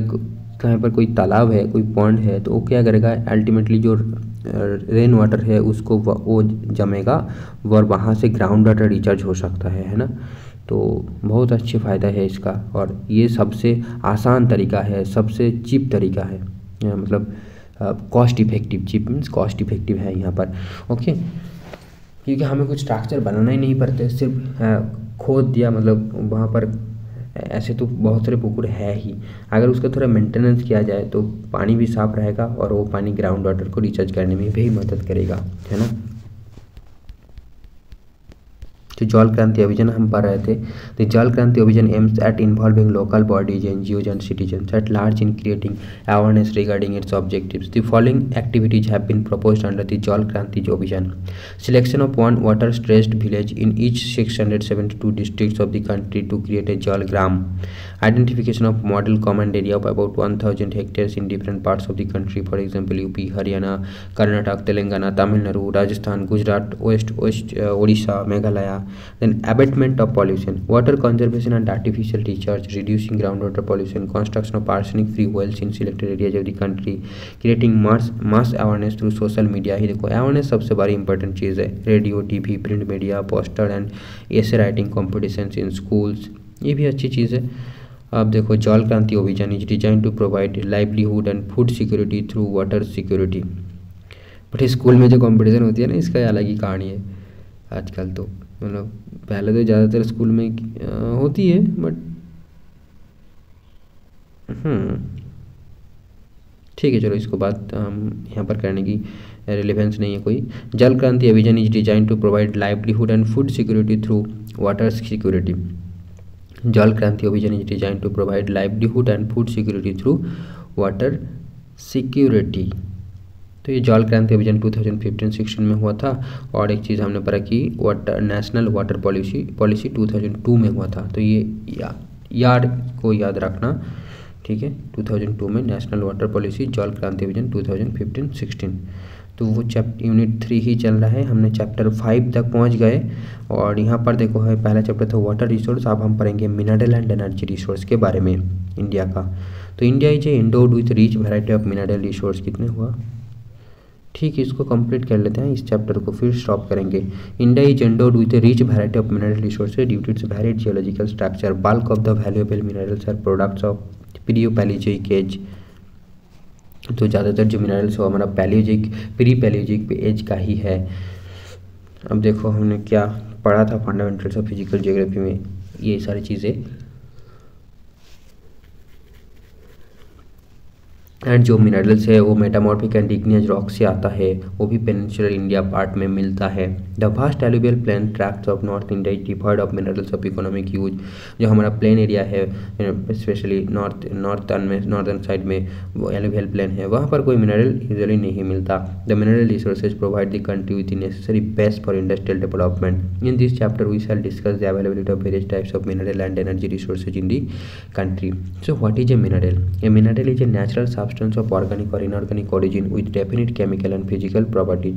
कहीं पर कोई तालाब है, कोई पॉन्ड है, तो वो क्या करेगा, अल्टीमेटली जो रेन वाटर है उसको वो जमेगा और वहाँ से ग्राउंड वाटर रिचार्ज हो सकता है ना. तो बहुत अच्छे फ़ायदा है इसका, और ये सबसे आसान तरीका है, सबसे चीप तरीका है, मतलब cost effective. Cheap means cost effective है यहाँ पर. ओके, क्योंकि हमें कुछ स्ट्रक्चर बनाना ही नहीं पड़ते, सिर्फ खोद दिया, मतलब वहाँ पर ऐसे तो बहुत सारे पुकुर है ही, अगर उसका थोड़ा मेंटेनेंस किया जाए तो पानी भी साफ रहेगा और वो पानी ग्राउंड वाटर को रिचार्ज करने में भी मदद करेगा, है ना. तो जल क्रांति अभियान हम पढ़ रहे थे. द जल क्रांति अभियान aims at involving local bodies, NGOs and citizens at large in creating awareness regarding its objectives. The following activities have been proposed under the Jal Kranti Abhiyan. Selection of one water stressed village in each 672 districts of the country to create a Jal Gram. Identification of model command area of about 1000 hectares in different parts of the country, for example UP, Haryana, Karnataka, Telangana, Tamil Nadu, Rajasthan, Gujarat, West Odisha, Meghalaya, Then abatement of pollution, water conservation and artificial recharge, reducing groundwater pollution, construction of arsenic-free wells in selected areas of the country, creating mass awareness through social media। ही देखो awareness सबसे बड़ी important चीज़ है। Radio, TV, print media, poster and essay writing competitions in schools, ये भी अच्छी चीज़ है। अब देखो Jal Kranti Abhiyan is design to provide livelihood and food security through water security. But school में जो कंपटीशन होती है ना, इसका अलग ही कहानी है आजकल। तो मतलब पहले तो ज़्यादातर स्कूल में होती है, बट ठीक है चलो, इसको बात हम यहाँ पर करने की रिलेवेंस नहीं है कोई। Jal Kranti Abhiyan is design to provide livelihood and food security through water security. Jal Kranti Abhiyan is design to provide livelihood and food security through water security. तो ये जल क्रांति अभियान 2015-16 में हुआ था। और एक चीज़ हमने पढ़ा कि वाटर नेशनल वाटर पॉलिसी 2002 में हुआ था। तो ये याद रखना, ठीक है। 2002 में नेशनल वाटर पॉलिसी, जल क्रांति अभियान 2015-16। तो वो यूनिट 3 ही चल रहा है, हमने चैप्टर 5 तक पहुंच गए। और यहाँ पर देखो है पहला चैप्टर था वाटर रिसोर्स, अब हम पढ़ेंगे मिनरल एंड एनर्जी रिसोर्स के बारे में इंडिया का। तो India is endowed with rich variety of mineral resource. कितने हुआ, ठीक है, इसको कंप्लीट कर लेते हैं, इस चैप्टर को फिर स्टॉप करेंगे। India is endowed with rich variety of mineral resources due to its varied geological structure. Bulk of the valuable minerals are products of pre-Palaeozoic age. तो ज़्यादातर जो मिनरल्स हो हमारा प्री पैलियोजिक एज का ही है। अब देखो हमने क्या पढ़ा था फंडामेंटल्स ऑफ फिजिकल जियोग्राफी में, ये सारी चीज़ें। एंड जो मिनरल्स है वो मेटामॉर्फिक एंड इग्नियस रॉक से आता है, वो भी पेनिनसुलर इंडिया पार्ट में मिलता है। The vast alluvial plain tracts of north India is devoid of minerals of economic use. जो हमारा प्लेन एरिया है स्पेशली नॉर्दर्न साइड में वो एलुवियल प्लेन है, वहाँ पर कोई मिनरल यूजुअली नहीं मिलता। The mineral resources provide the country with the necessary base for industrial development. In this chapter we shall discuss the availability of various types of mineral and energy resources in the country. So what is a mineral? A mineral is a natural substance of organic or inorganic origin with definite chemical and physical properties.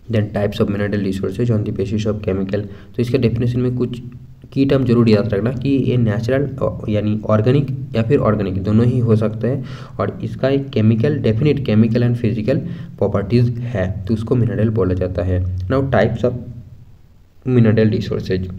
Then types of mineral resources on the basis of chemical। तो इसका definition में कुछ की term जरूर याद रखना कि ये नेचुरल यानी ऑर्गेनिक या फिर ऑर्गेनिक दोनों ही हो सकते हैं, और इसका एक chemical definite chemical and physical properties है, तो उसको मिनरल बोला जाता है। Now types of mineral resources.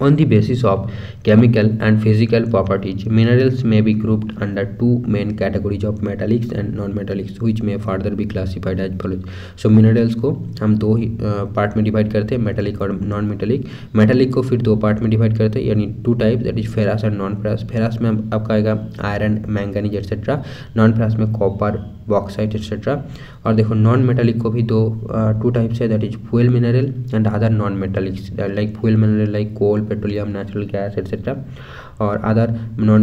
On the basis of chemical and physical properties, minerals may be grouped under two main categories of metallics and non-metallics, which may further be classified as follows. So minerals को हम दो ही part में divide करते हैं, metallic और non metallic. Metallic को फिर दो पार्ट में डिवाइड करते हैं, यानी two type, that is ferrous and non-ferrous. Ferrous में आपका आएगा iron, manganese etcetera. Non-ferrous में कॉपर, बॉक्साइट एक्सेट्रा। और देखो नॉन मेटालिक को भी टू टाइप्स है, that is fuel mineral and other non-metallics like fuel mineral like coal, petroleum, natural gas etcetera. और other non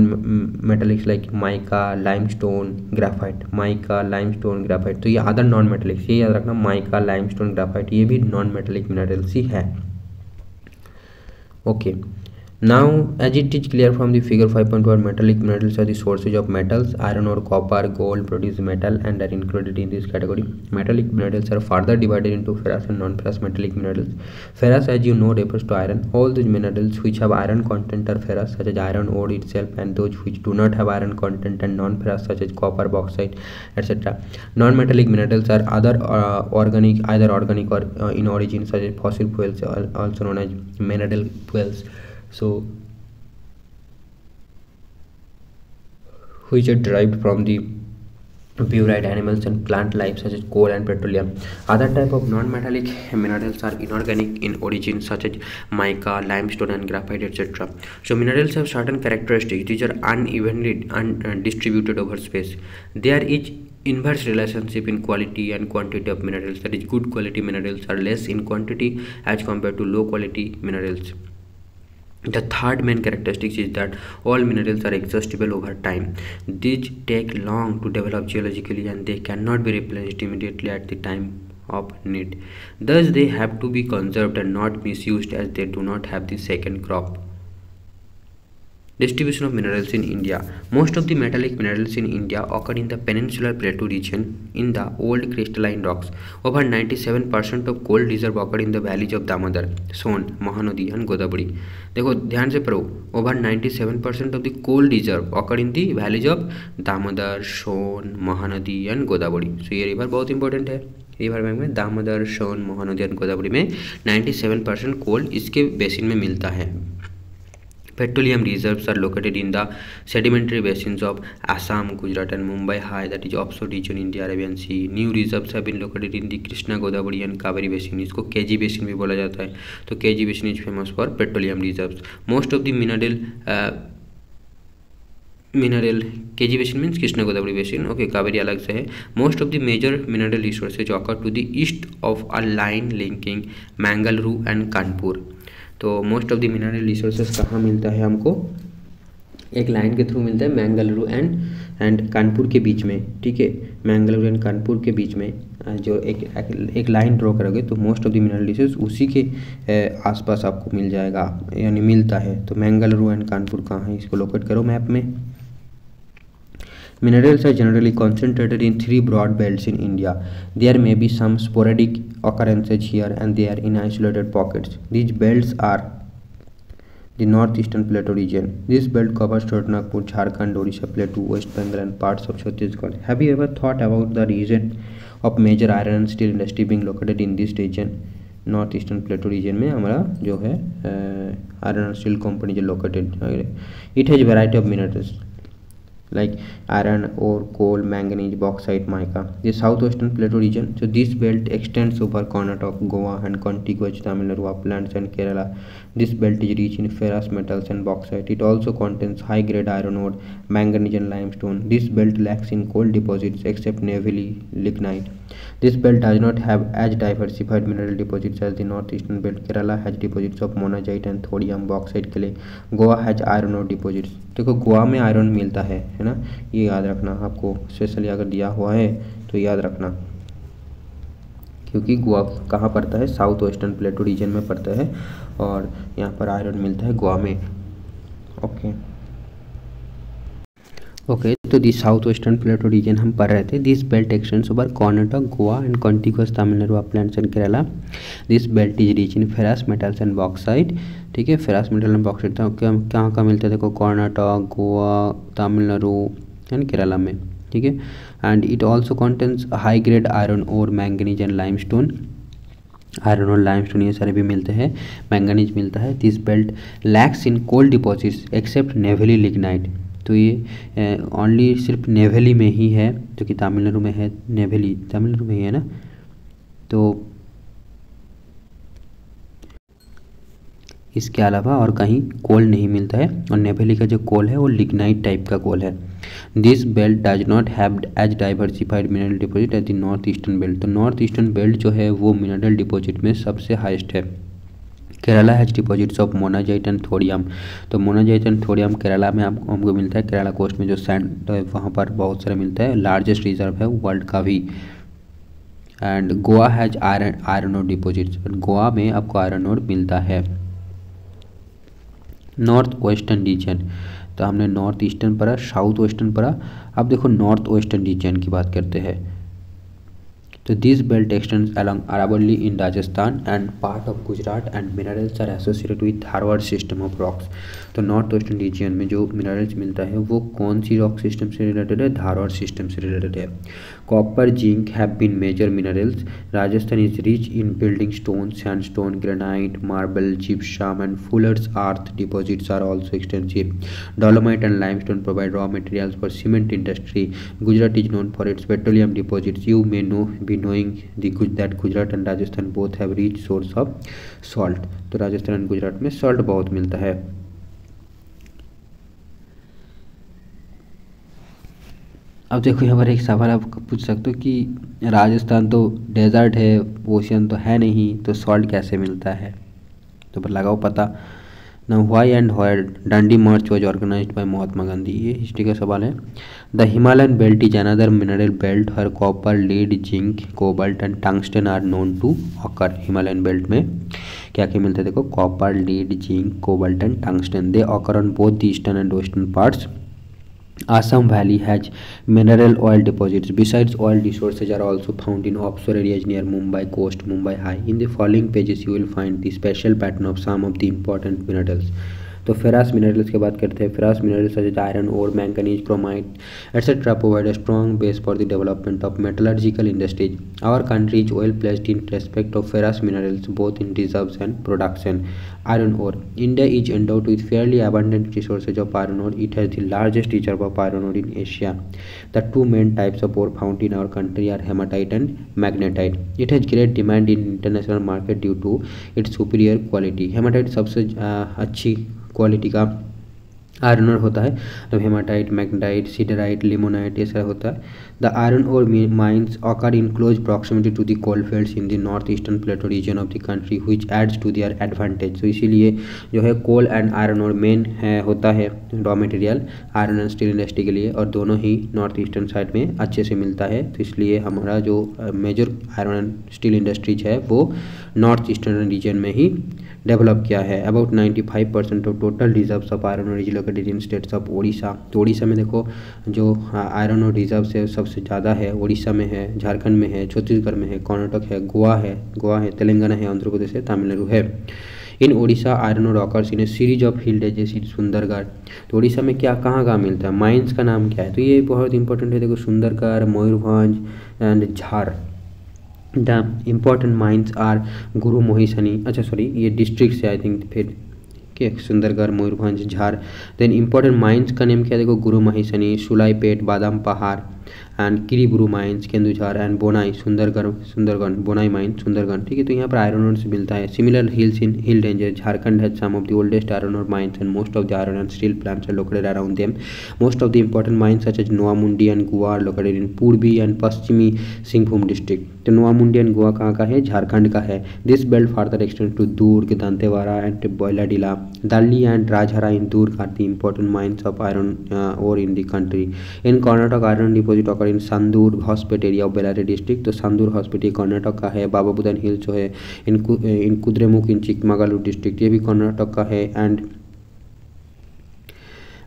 Metalics like mica, limestone, graphite. Mica, limestone, graphite, तो ये other non Metalics, ये याद रखना, mica, limestone, graphite, ये भी non metallic minerals ही है। Okay, now as it is clear from the figure 5.1, metallic minerals are the sources of metals. Iron ore, copper, gold produce metal and are included in this category. Metallic minerals are further divided into ferrous and non-ferrous metallic minerals. Ferrous, as you know, refers to iron. All those minerals which have iron content are ferrous, such as iron ore itself, and those which do not have iron content and non-ferrous, such as copper, bauxite, etc. Non-metallic minerals are either organic or in origin, such as fossil fuels, also known as mineral fuels. So which are derived from the puride animals and plant life, such as coal and petroleum. Other type of non-metallic minerals are inorganic in origin, such as mica, limestone and graphite, etc. So minerals have certain characteristics. These are unevenly distributed over space. There is inverse relationship in quality and quantity of minerals, that is good quality minerals are less in quantity as compared to low quality minerals. The third main characteristic is that all minerals are exhaustible over time. These take long to develop geologically and they cannot be replenished immediately at the time of need. Thus they have to be conserved and not misused, as they do not have the second crop. Distribution of minerals in India. Most of the metallic minerals in India occur in the peninsular plateau region in the old crystalline rocks. Over 97% of gold reserve occur in the valleys of Damodar, Son, Mahanadi and Godavari. देखो ध्यान से पढ़ो, over 97% of the gold reserve occur in the valleys of Damodar, Son, Mahanadi and Godavari. So ये river बहुत important है। River bank में दामोदर, सोन, महानदी और गोदावरी में 97% कोल इसके बेसिन में मिलता है। Petroleum reserves are located in the sedimentary basins of Assam, Gujarat and Mumbai High, that is offshore region India, Arabian Sea. New reserves have been located in the Krishna, Godavari and Kaveri basin. इसको KG basin भी बोला जाता है। तो KG basin is famous for petroleum reserves. Most of the mineral KG basin means Krishna Godavari basin, okay, Kaveri अलग से है। Most of the major mineral resources occur to the east of a line linking Mangaluru and Kanpur. तो most of the mineral resources कहाँ मिलता है हमको? एक line के थ्रू मिलता है मैंगलुरु एंड कानपुर के बीच में, ठीक है, मैंगलुरु एंड कानपुर के बीच में जो एक लाइन ड्रॉ करोगे तो most of the mineral resource उसी के आसपास आपको मिल जाएगा, यानी मिलता है। तो मैंगलुरु एंड कानपुर कहाँ है, इसको लोकेट करो मैप में। Minerals are generally concentrated in 3 broad belts in India. There may be some sporadic occurrences here and there in isolated pockets. These belts are the northeastern plateau region. This belt covers Nagpur, Jharkhand, Odisha Plateau, West Bengal and parts of Chhattisgarh. Have you ever thought about the region of major iron and steel industry being located in this region? North eastern plateau reason में हमारा जो है iron and steel company जो located. It has variety of minerals like iron ore, coal, manganese, bauxite, mica. The southwestern plateau region, so this belt extends over Karnataka, Goa and contiguous Tamil Nadu uplands and Kerala. This belt is rich in ferrous metals and bauxite. It also contains high grade iron ore, manganese and limestone. This belt lacks in coal deposits except navally lignite. This belt does not have as diversified mineral deposits as the northeastern belt. Kerala has deposits of monazite and thorium, bauxite, clay. Goa has iron ore deposits. देखो गोवा में iron मिलता है ना, ये याद रखना, आपको specially अगर दिया हुआ है तो याद रखना, क्योंकि गोवा कहाँ पड़ता है? साउथ वेस्टर्न प्लेटो रीजन में पड़ता है और यहाँ पर आयरन मिलता है गोवा में। ओके, तो दी साउथ वेस्टर्न प्लेटो रीजन हम पढ़ रहे थे। This belt x tends over Karnataka, Goa and contiguous Tamil Nadu Uplands and Kerala. This belt is rich in ferrous metals and bauxite, ठीक है, फेरस मेटल एंड बॉक्साइट कहाँ कहाँ मिलता है? देखो कर्नाटक, गोवा, तमिलनाडु एंड केरला में, ठीक है। And it also contains high grade iron और मैंगनीज एंड लाइमस्टोन। आयरन और लाइमस्टोन ये सारे भी मिलते हैं, मैंगनीज मिलता है। This belt lacks in coal deposits except Neyveli lignite. तो ये ओनली सिर्फ नेवली में ही है, जो कि तमिलनाडु में है। नेवली तमिलनाडु में ही है ना, तो इसके अलावा और कहीं कोल नहीं मिलता है। और नेवली का जो कोल है वो लिग्नाइट टाइप का कोल है। This belt does not have as diversified mineral deposit as the north eastern belt. तो नॉर्थ ईस्टर्न बेल्ट जो है वो मिनरल डिपॉजिट में सबसे हाईएस्ट है। Kerala has deposits of monazite and thorium. तो मोनाजाइट एंड थोरियम केरला में हमको मिलता है। केरला कोस्ट में जो सैंड है वहाँ पर बहुत सारा मिलता है, लार्जेस्ट रिजर्व है वर्ल्ड का भी। And Goa has iron ore deposits, Goa में आपको आयरन ओर मिलता है। नॉर्थ वेस्टर्न रीजन, तो हमने नॉर्थ ईस्टर्न पढ़ा, साउथ वेस्टर्न पढ़ा। अब देखो नॉर्थ वेस्टर्न रीजन की बात करते हैं। तो this belt extends along Aravalli in Rajasthan and part of Gujarat and minerals are associated with Dharwar system of rocks. तो नॉर्थ वेस्टर्न रीजन में जो मिनरल्स मिलता है वो कौन सी रॉक सिस्टम से रिलेटेड है? धारवाड़ सिस्टम से रिलेटेड है। Copper, zinc have been major minerals. Rajasthan is rich in building stone, sandstone, granite, marble, gypsum and fuller's earth deposits are also extensive. Dolomite and limestone provide raw materials for cement industry. Gujarat is known for its petroleum deposits. You may be knowing that Gujarat and Rajasthan both have rich source of salt. तो राजस्थान और गुजरात में salt बहुत मिलता है। अब देखो यहाँ पर एक सवाल आप पूछ सकते हो कि राजस्थान तो डेजर्ट है, ओशियन तो है नहीं, तो सॉल्ट कैसे मिलता है? तो पर लगाओ पता। Now why and where Dandi March was organized by Mahatma Gandhi? ये हिस्ट्री का सवाल है। The Himalayan belt is another mineral belt where copper, lead, zinc, cobalt and tungsten are known to occur. Himalayan belt में क्या क्या मिलता है देखो, copper, lead, zinc, cobalt and tungsten. They occur on both the eastern and western parts. Assam Valley has mineral oil deposits. Besides, oil resources are also found in offshore areas near Mumbai coast, Mumbai High. In the following pages, you will find the special pattern of some of the important minerals. तो ferrous minerals की बात करते हैं। Ferrous minerals such as iron ore, manganese, chromite etcetera provide a strong base for the development of metallurgical industries. Our country is well placed in respect of ferrous minerals both in reserves and production. Iron ore. India is endowed with fairly abundant resources of iron ore. It has the largest reserve of iron ore in Asia. The two main types of ore found in our country are hematite and magnetite. It has great demand in international market due to its superior quality. Hematite सबसे अच्छी quality का iron ore होता है। तो haematite, magnetite, सीडराइट, limonite ये सब होता है। The iron ore mines occur in close proximity to the coal fields in the north eastern plateau region of the country which adds to their advantage. तो इसीलिए जो है coal and iron ore main होता है raw material iron and steel industry के लिए, और दोनों ही नॉर्थ ईस्टर्न साइड में अच्छे से मिलता है। तो इसलिए हमारा जो major iron and steel industries है वो नॉर्थ ईस्टर्न रीजन में ही डेवलप किया है। About 95% of total reserves of iron ore is located in states of Odisha. तो ओडिशा में देखो जो आयरन ओर रिजर्व्स है सबसे ज़्यादा है ओडिशा में है, झारखंड में है, छत्तीसगढ़ में है, कर्नाटक है, गोवा है, तेलंगाना है, आंध्र प्रदेश है, तमिलनाडु है। In Odisha iron ore occurs in a series of hill ranges in Sundargarh. तो ओडिशा में क्या कहाँ मिलता है, माइंस का नाम क्या है, तो ये बहुत इंपॉर्टेंट है। देखो सुंदरगढ़, मयूरभंज एंड झार। द इम्पॉर्टेंट माइंस आर गुरु मोहिसनी, अच्छा सॉरी ये डिस्ट्रिक्ट से आई थिंक, फिर के सुंदरगढ़, मयूरभंज, झार। देन इंपॉर्टेंट माइंस का नेम क्या है देखो, गुरु महिसनी, सुलाईपेट, बादाम पहाड़ and Kiriburu mines Keonjhar and Bonai Sundargarh Bonai mines Sundargarh. ठीक है, तो यहाँ पर आयरन ओर से मिलता है। Similar hills in hill ranges Jharkhand has some of the oldest iron ore mines and most of the iron and steel plants are located around them. Most of the important mines such as Noamundi and Goa are located in Purbi and पश्चिमी Singhbhum district. तो Noamundi and Goa कहाँ का है, झारखंड का है। This belt further extends to Durg, Dantewada and Bailadila. Dalli and Rajhara in Durg are the important mines of iron ore in the country. In Karnataka iron deposit occur in Sandur hospital area of Bellary district. तो Sandur hospital Karnataka का है। बाबा बुदन हिल जो है in Kudremukh in Chikmagalur district, ये भी कर्नाटक का है।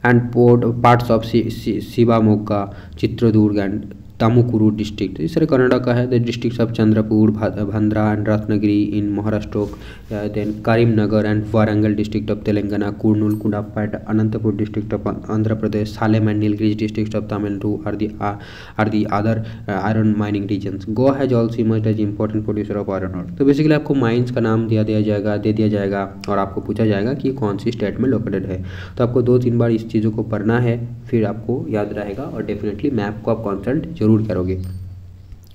And port parts of Shivamogga, Chitradurga and Tumakuru district, इस तरह कर्नाटक का है। The districts of Chandrapur, Bhandara and Ratnagiri in Maharashtra. Then Karimnagar and Warangal district of Telangana, Kurnool, Cuddapah and Anantapur district of Andhra Pradesh, Salem and Nilgiris district of Tamil Nadu are the other iron mining regions. Goa has also emerged as important producer of iron ore. तो basically आपको mines का नाम दे दिया जाएगा और आपको पूछा जाएगा कि कौन सी स्टेट में लोकेटेड है। तो आपको 2-3 बार इस चीज़ों को पढ़ना है, फिर आपको याद रहेगा और डेफिनेटली मैप को आप कंसल्ट जरूर करोगे।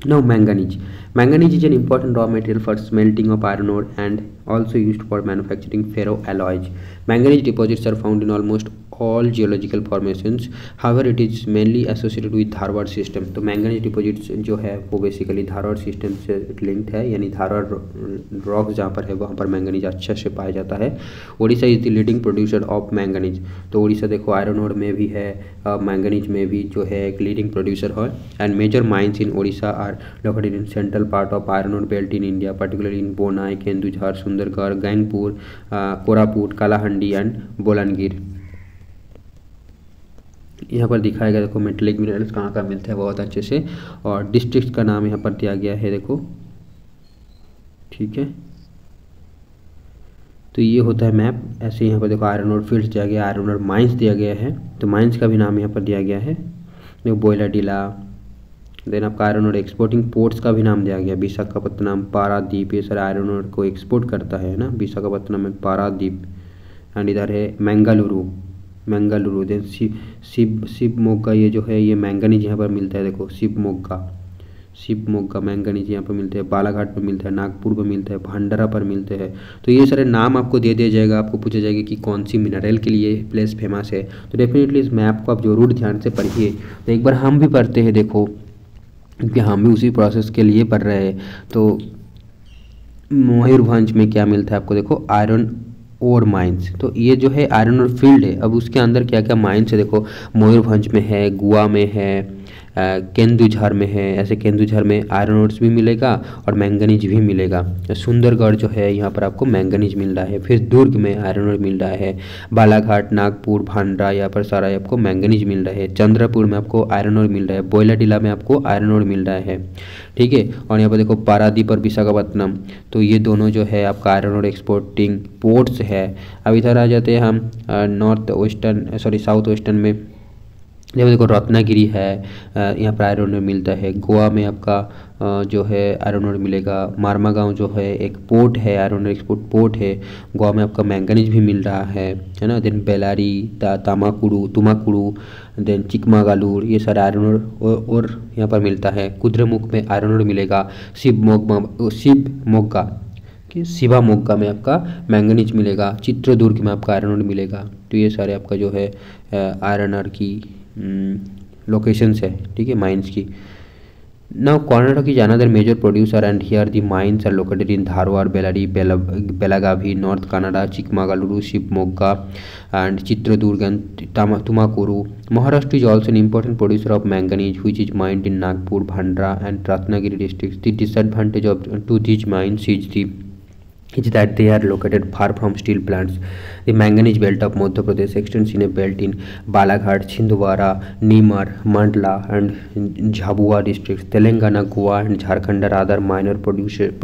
Now manganese. Manganese is an important raw material for smelting of iron ore and also used for manufacturing ferroalloys. Manganese deposits are found in almost all geological formations. However, it is mainly associated with Dharwad system. तो manganese deposits जो है वो basically Dharwad system से linked है, यानी Dharwad rocks जहाँ पर है वहाँ पर मैंगनीज अच्छे से पाया जाता है। Odisha is the leading producer of manganese. तो ओडिशा देखो आयरन ओर में भी है, मैंगनीज में भी जो है एक लीडिंग प्रोड्यूसर है। And major mines in Odisha are located in central part of iron ore belt in India, particularly in Bonai, Kendujhar, Sundargarh, Gangpur, Koraput, Kalahandi and Bolangir. यहाँ पर दिखाया गया देखो मेटलिक मिनरल्स कहाँ का मिलता है बहुत अच्छे से, और डिस्ट्रिक्ट का नाम यहाँ पर दिया गया है देखो। ठीक है, तो ये होता है मैप। ऐसे यहाँ पर देखो आयरन ओर फील्ड्स दिया गया, आयरन ओर माइंस दिया गया है, तो माइंस का भी नाम यहाँ पर दिया गया है देखो, बोयलाडीला। देन आपका आयरन ओर एक्सपोर्टिंग पोर्ट्स का भी नाम दिया गया, विशाखापत्तनम, पारादीप, ये सारे आयरन ओर को एक्सपोर्ट करता है ना, विशाखापत्तनम में पारादीप। एंड इधर है मंगलुरु। देन शिवमोग्गा, ये जो है ये मैंगनीज यहाँ पर मिलता है देखो, शिवमोग्गा मैंगनीज यहाँ पर मिलते हैं, बालाघाट पर मिलता है, नागपुर पर मिलता है, भंडारा पर मिलते हैं। तो ये सारे नाम आपको दे दिया जाएगा, आपको पूछा जाएगा कि कौन सी मिनरल के लिए प्लेस फेमस है। तो डेफिनेटली इस मैप को आप जरूर ध्यान से पढ़िए। तो एक बार हम भी पढ़ते हैं देखो, क्योंकि हम भी उसी प्रोसेस के लिए पढ़ रहे हैं। तो मयूरभंज में क्या मिलता है आपको देखो, आयरन ओर माइंस। तो ये जो है आयरन ओर फील्ड है, अब उसके अंदर क्या क्या माइंस है देखो, मयूरभंज में है, गोवा में है, केंदुझर में है, ऐसे केंदुझर में आयरन ओर्स भी मिलेगा और मैंगनीज भी मिलेगा। सुंदरगढ़ जो है यहाँ पर आपको मैंगनीज मिल रहा है। फिर दुर्ग में आयरन ओर मिल रहा है। बालाघाट, नागपुर, भांडरा यहाँ पर सारा आपको मैंगनीज मिल रहा है। चंद्रपुर में आपको आयरन ओर मिल रहा है। बोयलाडीला में आपको आयरन ओर मिल रहा है, ठीक है। और यहाँ पर देखो पारादीप और विशाखापट्टनम, तो ये दोनों जो है आपका आयरन ओर एक्सपोर्टिंग पोर्ट्स है। अब इधर आ जाते हैं हम साउथ वेस्टर्न में। जब देखो रत्नागिरी है, यहाँ पर आयरन ओर मिलता है। गोवा में आपका जो है आयरन ओर मिलेगा। मारमागांव जो है एक पोर्ट है, आयरन ओर एक्सपोर्ट पोर्ट है। गोवा में आपका मैंगनीज भी मिल रहा है ना। देन बेलारी, तुमाकुरू, देन चिकमागालूर, ये सारे आयरन और यहाँ पर मिलता है। कुद्रेमुख में आयरन ओर मिलेगा। शिवामोग्गा में आपका मैंगनीज मिलेगा। चित्रदुर्ग में आपका आयरन ओर मिलेगा। तो ये सारे आपका जो है आयरन ओर की लोकेशंस है, ठीक है, माइंस की। Now Karnataka is another major producer and here the mines are located in Dharwad, Bellary, Belagavi, north Kanara, Chikkamagaluru, Shivamogga and Chitradurg and Tumakuru. Maharashtra is also an important producer of manganese, which is mined in Nagpur, Bhandara and Ratnagiri districts. The disadvantage to these mines is that they are located far from steel plants. The manganese belt of Madhya Pradesh extends in a belt in Balaghat, Chhindwara, Nimar, Mandla and Jhabua districts. Telangana, Goa and Jharkhand are other minor producers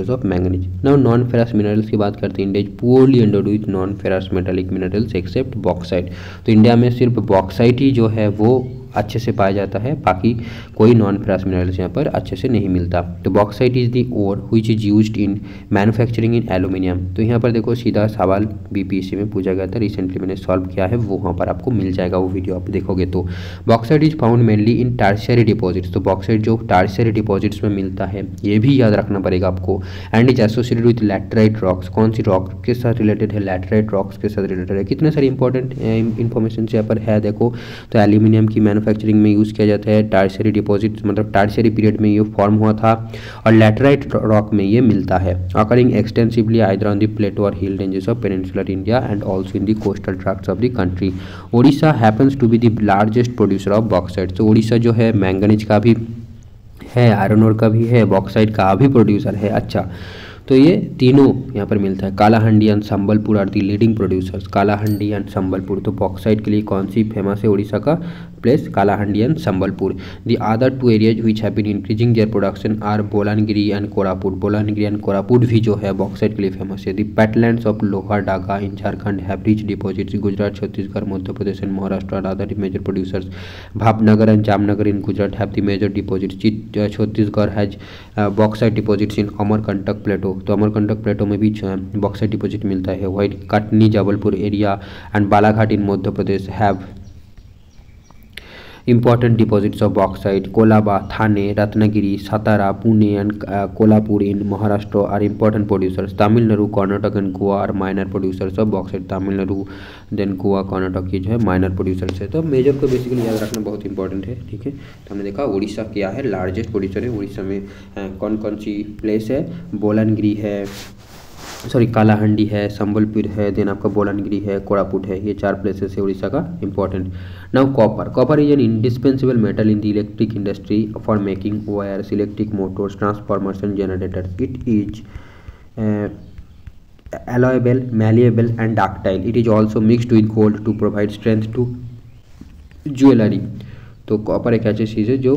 of manganese. Now non-ferrous minerals की बात करते हैं। India is poorly endowed with non-ferrous metallic minerals except bauxite. तो India में सिर्फ bauxite ही जो है वो अच्छे से पाया जाता है, बाकी कोई नॉन फेरस मिनरल्स यहाँ पर अच्छे से नहीं मिलता। तो bauxite is the ore which is used in manufacturing in aluminium. तो यहाँ पर देखो सीधा सवाल बीपीएससी में पूछा गया था, रिसेंटली मैंने सॉल्व किया है, वो वहाँ पर आपको मिल जाएगा, वो वीडियो आप देखोगे तो। Bauxite is found mainly in tertiary deposits. तो बॉक्साइट जो टर्शियरी डिपॉजिट्स में मिलता है, ये भी याद रखना पड़ेगा आपको। And is associated with laterite rocks. कौन सी रॉक के साथ रिलेटेड है? लैटराइट रॉक्स के साथ रिलेटेड है। कितने सारे इंपॉर्टेंट इन्फॉर्मेशन यहाँ पर है देखो। तो एल्यूमिनियम की मैन्युफैक्चरिंग में यूज़ किया जाता है। टर्शियरी डिपॉजिट मतलब टर्शियरी पीरियड में ये फॉर्म हुआ था। और लैटराइट रॉक में ये मिलता है। Occurring extensively either on the plateau और hill ranges of peninsular India and also in the coastal tracts of the country. Odisha happens to be the largest producer of bauxite. तो ओडिशा जो है मैंगनीज का भी है, आयरन ओर का भी है, बॉक्साइट का भी प्रोड्यूसर है। अच्छा, तो ये तीनों यहाँ पर मिलता है। Kalahandi and Sambalpur are the leading producers. Kalahandi and Sambalpur, तो बॉक्साइट के लिए कौन सी फेमस है उड़ीसा का place? Kalahandi and Sambalpur. The other two areas which have been increasing their production are Bolangir and Koraput. Bolangir and Koraput भी जो है बॉक्साइट के लिए फेमस है। The patlands of Lohardaga in Jharkhand have rich deposits. Gujarat, Chhattisgarh, Madhya Pradesh and Maharashtra are other major producers. Bhavnagar and Jamnagar in Gujarat have the major deposits. Chhattisgarh has bauxite deposits in Amarkantak plateau. तो अमरकंटक प्लेटो में भी bauxite deposit मिलता है। White Katni, Jabalpur area and Balaghat in Madhya Pradesh have important deposits of bauxite. Kolaba, Thane, Ratnagiri, Satara, Pune and Kolhapur in Maharashtra are important producers. Tamil Nadu, Karnataka and Goa are minor producers of bauxite. Tamil Nadu, then Goa, Karnataka ये जो है minor producers है। तो major को basically याद रखना बहुत important है, ठीक है। तो हमने देखा उड़ीसा क्या है, लार्जेस्ट प्रोड्यूसर है। उड़ीसा में कौन कौन सी प्लेस है? बोलानगिरी है, कालाहंडी है, संबलपुर है, देन आपका बोलानगिरी है, कोरापुट है। ये चार प्लेसेस है उड़ीसा का important. Now copper is an indispensable metal in the electric industry for making wires, electric Motors, transformers and generators. It is alloyable, malleable and ductile. It is also mixed with gold to provide strength to jewellery. तो copper एक ऐसी चीज़ है जो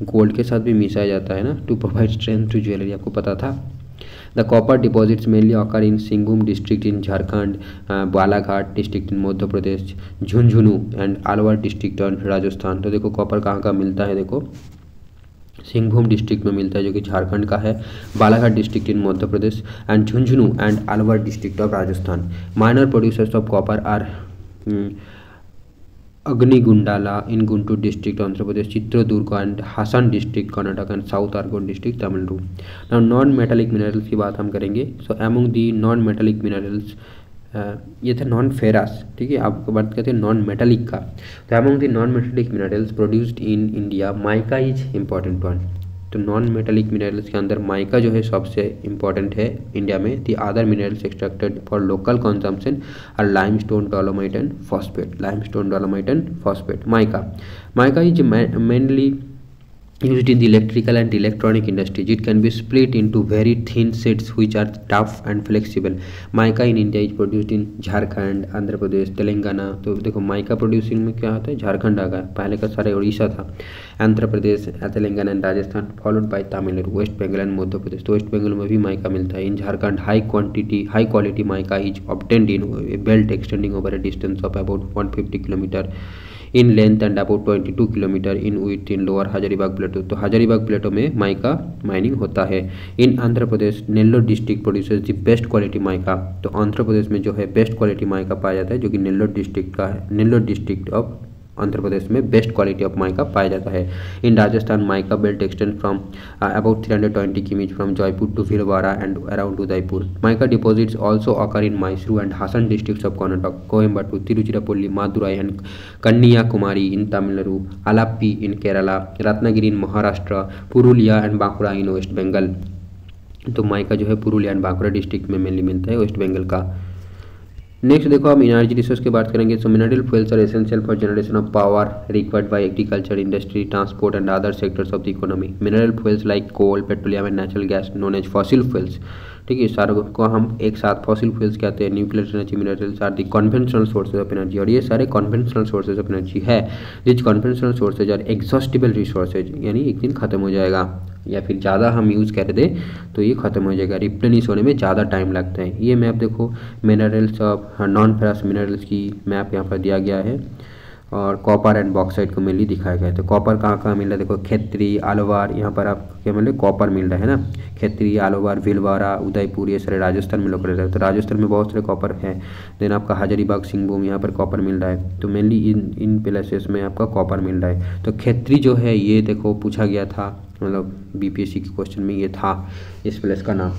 gold के साथ भी मिसाया जाता है ना, to provide strength to jewellery. आपको पता था? The copper deposits mainly occur in Singhbhum district in Jharkhand, Balaghat district in Madhya Pradesh, Jhunjhunu and Alwar district in Rajasthan। तो देखो कॉपर कहाँ का मिलता है, देखो सिंहभूम डिस्ट्रिक्ट में मिलता है जो कि झारखंड का है, Balaghat district in Madhya Pradesh and Jhunjhunu and Alwar district of Rajasthan. Minor producers of copper are Agnigundala in Guntur district Andhra Pradesh, Chitradurga and Hassan district Karnataka and south Arcot district Tamil Nadu. Now non metallic minerals की बात हम करेंगे। So among the non metallic minerals, ये था नॉन फेरस, ठीक है। आपको बात करते हैं नॉन मेटालिक का। तो among the non metallic minerals produced in India, mica is important one. तो नॉन मेटालिक मिनरल्स के अंदर माइका जो है सबसे इम्पॉर्टेंट है इंडिया में। The other minerals extracted for local consumption are limestone, dolomite and phosphate. Limestone, dolomite and phosphate. Mica is mainly used in the electrical and electronic industries. It can be split into very thin sheets which are tough and flexible. Mica in India is produced in Jharkhand, Andhra Pradesh, Telangana. तो देखो mica producing में क्या होता है, झारखंड आ गया, पहले का सारे उड़ीसा था, Andhra Pradesh, Telangana and Rajasthan, followed by Tamil Nadu, west Bengal and Madhya Pradesh. तो वेस्ट बंगाल में भी माइका मिलता है। In Jharkhand high quality mica is obtained in a belt extending over a distance of about 150 kilometre in length and about 22 kilometre in width in lower Hazaribagh plateau. तो Hazaribagh plateau में mica mining होता है। In Andhra Pradesh Nellore district produces the best quality mica. तो आंध्र प्रदेश में जो है best quality mica पाया जाता है, जो कि नेल्लोर डिस्ट्रिक्ट का है। नेल्लोर डिस्ट्रिक्ट ऑफ आंध्र प्रदेश में बेस्ट क्वालिटी ऑफ माइका पाया जाता है। In Rajasthan mica belt extend from about 320 kms from Jaipur to Bhilwara and around Udaipur. Mica deposits also occur in Mysore and Hassan districts of Karnataka, Coimbatore, Tiruchirappalli, Madurai and Kanyakumari in Tamil Nadu, Alleppey in Kerala, Ratnagiri in Maharashtra, Purulia and Bankura in west Bengal. तो mica जो है Purulia and Bankura district में mainly मिलता है, waste Bengal का। Next देखो हम energy resource की बात करेंगे। So mineral fuels are essential for generation of power required by agriculture, industry, transport and other sectors of the economy. Mineral fuels like coal, petroleum and natural gas known as fossil fuels. ठीक है, सारों को हम एक साथ fossil fuels कहते हैं। Nuclear energy minerals are the conventional sources of energy, और ये सारे कन्वेंशनल सोर्सेज ऑफ एनर्जी है। This conventional sources are exhaustible resources, यानी एक दिन खत्म हो जाएगा या फिर ज़्यादा हम यूज़ कर दें तो ये खत्म हो जाएगा, रिप्लेनिश होने में ज़्यादा टाइम लगता है। ये मैप देखो minerals of non ferrous minerals की मैप यहाँ पर दिया गया है, और कॉपर एंड बॉक्साइट को मेनली दिखाया गया है। तो कॉपर कहाँ कहाँ मिल रहा है, देखो खेत्री, आलोवार, यहाँ पर आपको क्या मिल रहा है, कॉपर मिल रहा है ना। खेत्री, आलोवार, भीलवाड़ा, उदयपुर, ये सारे राजस्थान में लोग रह रहे हैं। तो राजस्थान में बहुत सारे कॉपर है। देन आपका हजारीबाग, सिंहभूम, यहाँ पर कॉपर मिल रहा है। तो मेनली इन प्लेसेस में आपका कॉपर मिल रहा है। तो खेत्री जो है ये देखो पूछा गया था, मतलब बीपीएससी के क्वेश्चन में ये था इस प्लेस का नाम,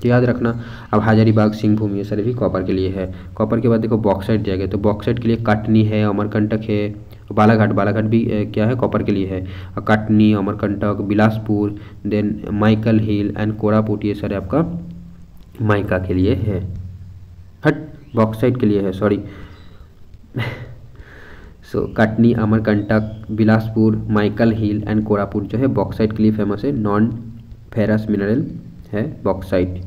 तो याद रखना। अब हजारीबाग, सिंहभूम, ये सारे भी कॉपर के लिए है। कॉपर के बाद देखो बॉक्साइट दिया गया, तो बॉक्साइट के लिए कटनी है, अमरकंटक है, बालाघाट भी क्या है, कॉपर के लिए है। Katni, Amarkantak, Bilaspur, then Maikal hill and Koraput, ये सारे आपका माइका के लिए है, बॉक्साइट के लिए है, sorry. So Katni, Amarkantak, Bilaspur, Michael hill and Koraput जो है बॉक्साइट के लिए फेमस है। नॉन फेरस मिनरल है बॉक्साइट।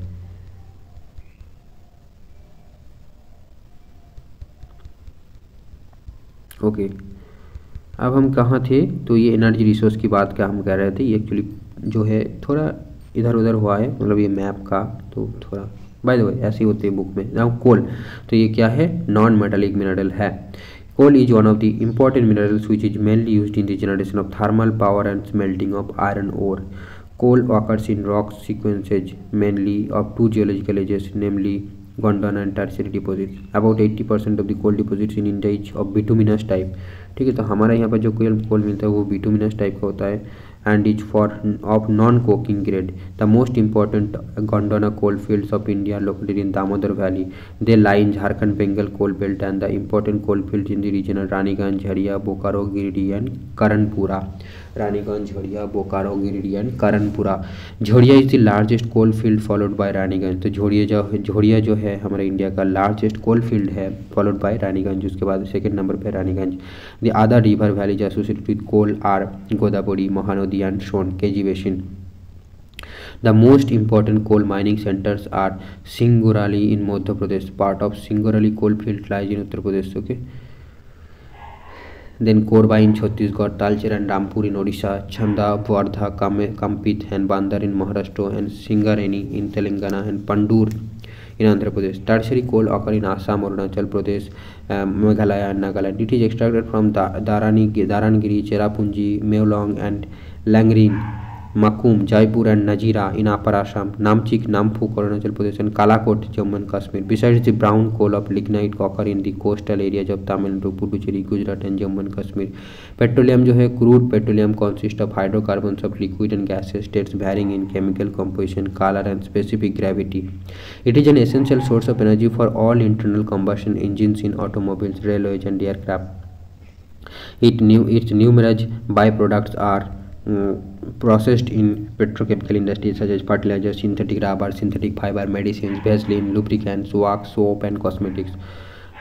ओके, अब हम कहाँ थे, तो ये एनर्जी रिसोर्स की बात क्या हम कह रहे थे। ये एक्चुअली जो है थोड़ा इधर उधर हुआ है, मतलब ये मैप का तो थोड़ा बाय द वे ऐसे ही होते हैं बुक में। नाउ कोल, तो ये क्या है, नॉन मेटालिक मिनरल है। Coal is one of the important minerals which is mainly used in the generation of thermal power and smelting of iron ore. Coal occurs in rock sequences mainly of two geological ages, namely Gondwana and Tertiary deposits. About 80% of the coal deposits in India is of bituminous type. ठीक है, तो हमारा यहाँ पर जो कोल मिलता है वो बिटुमिनस टाइप का होता है, and is for of non-coking grade. The most important Gondwana coal fields of India located in Damodar Valley. They lie in Jharkhand Bengal coal belt, and the important coal fields in the region are Raniganj, Jharia, Bokaro, Giridih and Karanpura. Raniganj, Jharia, Bokaro, Giridih and Karanpura. Jharia is the largest coal field followed by Raniganj. तो झोड़िया जो है हमारे India का largest coal field है, followed by Raniganj, उसके बाद second number पे Raniganj. The other river valleys associated with coal are Godavari, Mahanadi and Son, KG Basin. The most important coal mining centers are Singrauli in Madhya Pradesh. Part of Singrauli coal field lies in Uttar Pradesh. Okay. Then Korba in Chhattisgarh, Talcher and Rampur in Odisha, Chanda, Wardha, Kampit and Bandar in Maharashtra, and Singareni in Telangana, and Pandur in Andhra Pradesh. Tertiary coal occur in Assam, Arunachal Pradesh, Meghalaya and Nagaland. It is extracted from Dharangiri, Cherrapunji, Meolong and Langrin, Makum, Jaipur and Najira in Upper Assam, Namchik, Namphuk, Arunachal Pradesh and Kalakot, Jammu and Kashmir. Besides the brown coal of lignite occur in the coastal areas of Tamil Nadu, Puducherry, Gujarat and Jammu and Kashmir. Petroleum जो है crude petroleum consists of hydrocarbons of liquid and gaseous states varying in chemical composition, color and specific gravity. It is an essential source of energy for all internal combustion engines in automobiles, railways and aircraft. Its numerous byproducts are processed in petrochemical industries such as fertilizer, synthetic rubber, synthetic fiber, medicines, vaseline, lubricants, wax, soap, and cosmetics.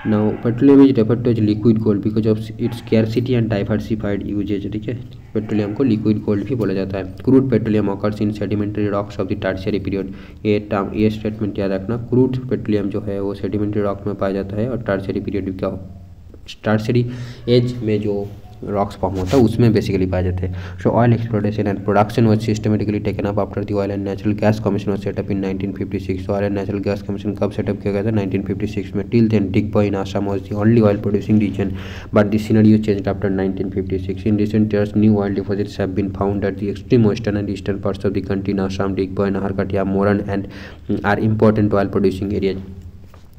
Now petroleum is referred to as liquid gold because of its scarcity and diversified usage. ठीक है, petroleum को liquid gold भी बोला जाता है. Crude petroleum occurs in sedimentary rocks of the tertiary period. ये statement याद रखना. क्रूड पेट्रोलियम जो है वो सेडिमेंट्री रॉक में पाया जाता है और टर्शियरी पीरियड क्या टर्शियरी एज में जो रॉक्स फॉर्म होता है उसमें बेसिकली पाए जाते हैं. So oil exploration and production was systematically taken up after the oil and natural gas commission was set up in 1956. Oil and natural gas commission कब सेटअप किया गया था? 1956 में. Till then Digboi in Assam was the only oil producing region, but the scenario changed after 1956. In recent years new oil deposits have been found at the extreme western and eastern parts of the country. In Assam, Digboi, Naharkatiya, Moran and are important oil producing areas.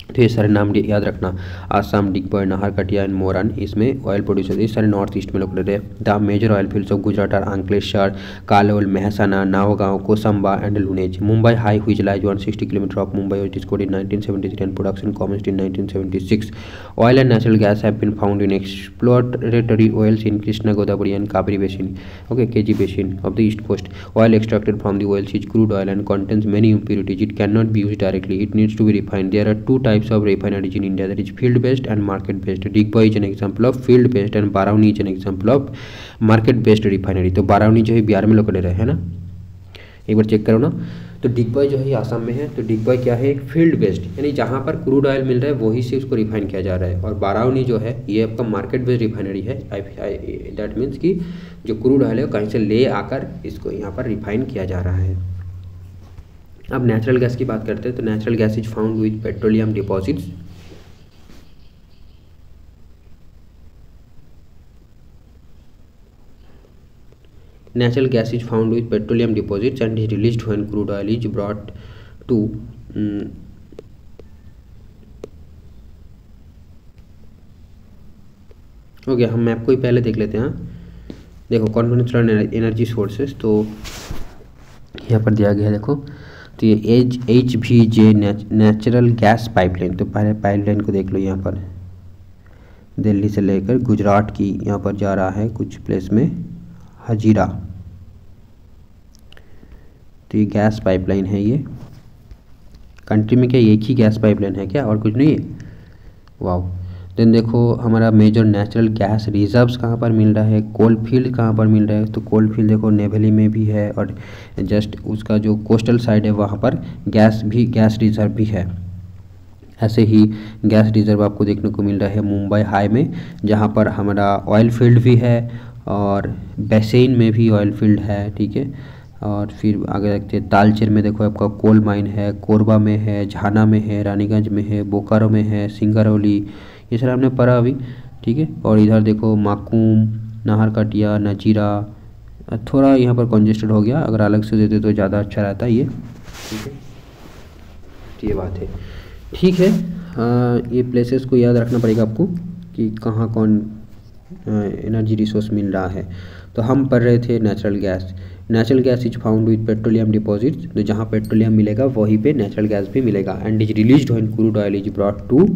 तो ये सारे नाम याद रखना. Assam, Digboi, Naharkatiya and Moran इसमें oil produce होते हैं. सारे नॉर्थ ईस्ट में लोकेटेड है. The major oil fields of Gujarat are Ankleshwar, Kalol, Mehsana, Nawagam, Kosamba and Lunej. Mumbai high which lies 160 kilometre off Mumbai was discovered in 1973 and production commenced in 1976. Oil and natural guys have been found in exploratory oils in Krishna, Godavari and Kaveri basin. Okay, KG basin of the east coast. Oil extracted from the oils is crude oil and contains many impurities. It cannot be used directly. It needs to be refined. There are two types of refineries in India, that is field based and market based. Digboi is an example of field based and Barauni is an example of market based refinery. तो बारावनी जो है बिहार में located है ना, एक बार check करो ना. तो डिगबॉय जो है आसाम में है. तो डिगबॉय क्या है? एक फील्ड बेस्ड, यानी जहाँ पर क्रूड ऑयल मिल रहा है वही से उसको रिफाइन किया जा रहा है. और बारावनी जो है ये आपका मार्केट बेस्ड रिफाइनरी है. दैट मीन्स कि जो क्रूड ऑयल है कहीं से ले आकर इसको यहाँ पर रिफाइन किया जा रहा है. अब नेचुरल गैस की बात करते हैं. तो natural gas is found with petroleum deposits. Natural gas is found with petroleum deposits and is released when crude oil is brought to हो गया. हम मैप को ही पहले देख लेते हैं. देखो कन्वेंशनल एनर्जी सोर्सेस तो यहाँ पर दिया गया है. देखो तो ये HVJ नेचुरल गैस पाइपलाइन. तो पहले पाइपलाइन को देख लो. यहाँ पर दिल्ली से लेकर गुजरात की यहाँ पर जा रहा है कुछ प्लेस में हजीरा. तो ये गैस पाइपलाइन है. ये कंट्री में क्या एक ही गैस पाइपलाइन है क्या, और कुछ नहीं है? वाओ. देन देखो हमारा मेजर नेचुरल गैस रिजर्व्स कहाँ पर मिल रहा है, कोल फील्ड कहाँ पर मिल रहा है. तो कोल फील्ड देखो नेवली में भी है और जस्ट उसका जो कोस्टल साइड है वहाँ पर गैस रिजर्व भी है. ऐसे ही गैस रिजर्व आपको देखने को मिल रहा है मुंबई हाई में, जहाँ पर हमारा ऑयल फील्ड भी है और बेसिन में भी ऑयल फील्ड है. ठीक है, और फिर आगे देखते हैं तालचेर में देखो आपका कोल माइन है, कोरबा में है, झाना में है, रानीगंज में है, बोकारो में है, सिंगरौली, ये सारा हमने पढ़ा अभी. ठीक है, और इधर देखो माकूम, नाहरकटिया, नजीरा. थोड़ा यहाँ पर कंजेस्टेड हो गया, अगर अलग से देते तो ज़्यादा अच्छा रहता ये. ठीक है, तो ये बात है. ठीक है, ये प्लेसेस को याद रखना पड़ेगा आपको कि कहाँ कौन एनर्जी रिसोर्स मिल रहा है. तो हम पढ़ रहे थे natural gas. Natural gas is found with petroleum deposits. तो जहाँ पेट्रोलियम मिलेगा वहीं पे नेचुरल गैस भी मिलेगा. And is released when crude oil is brought to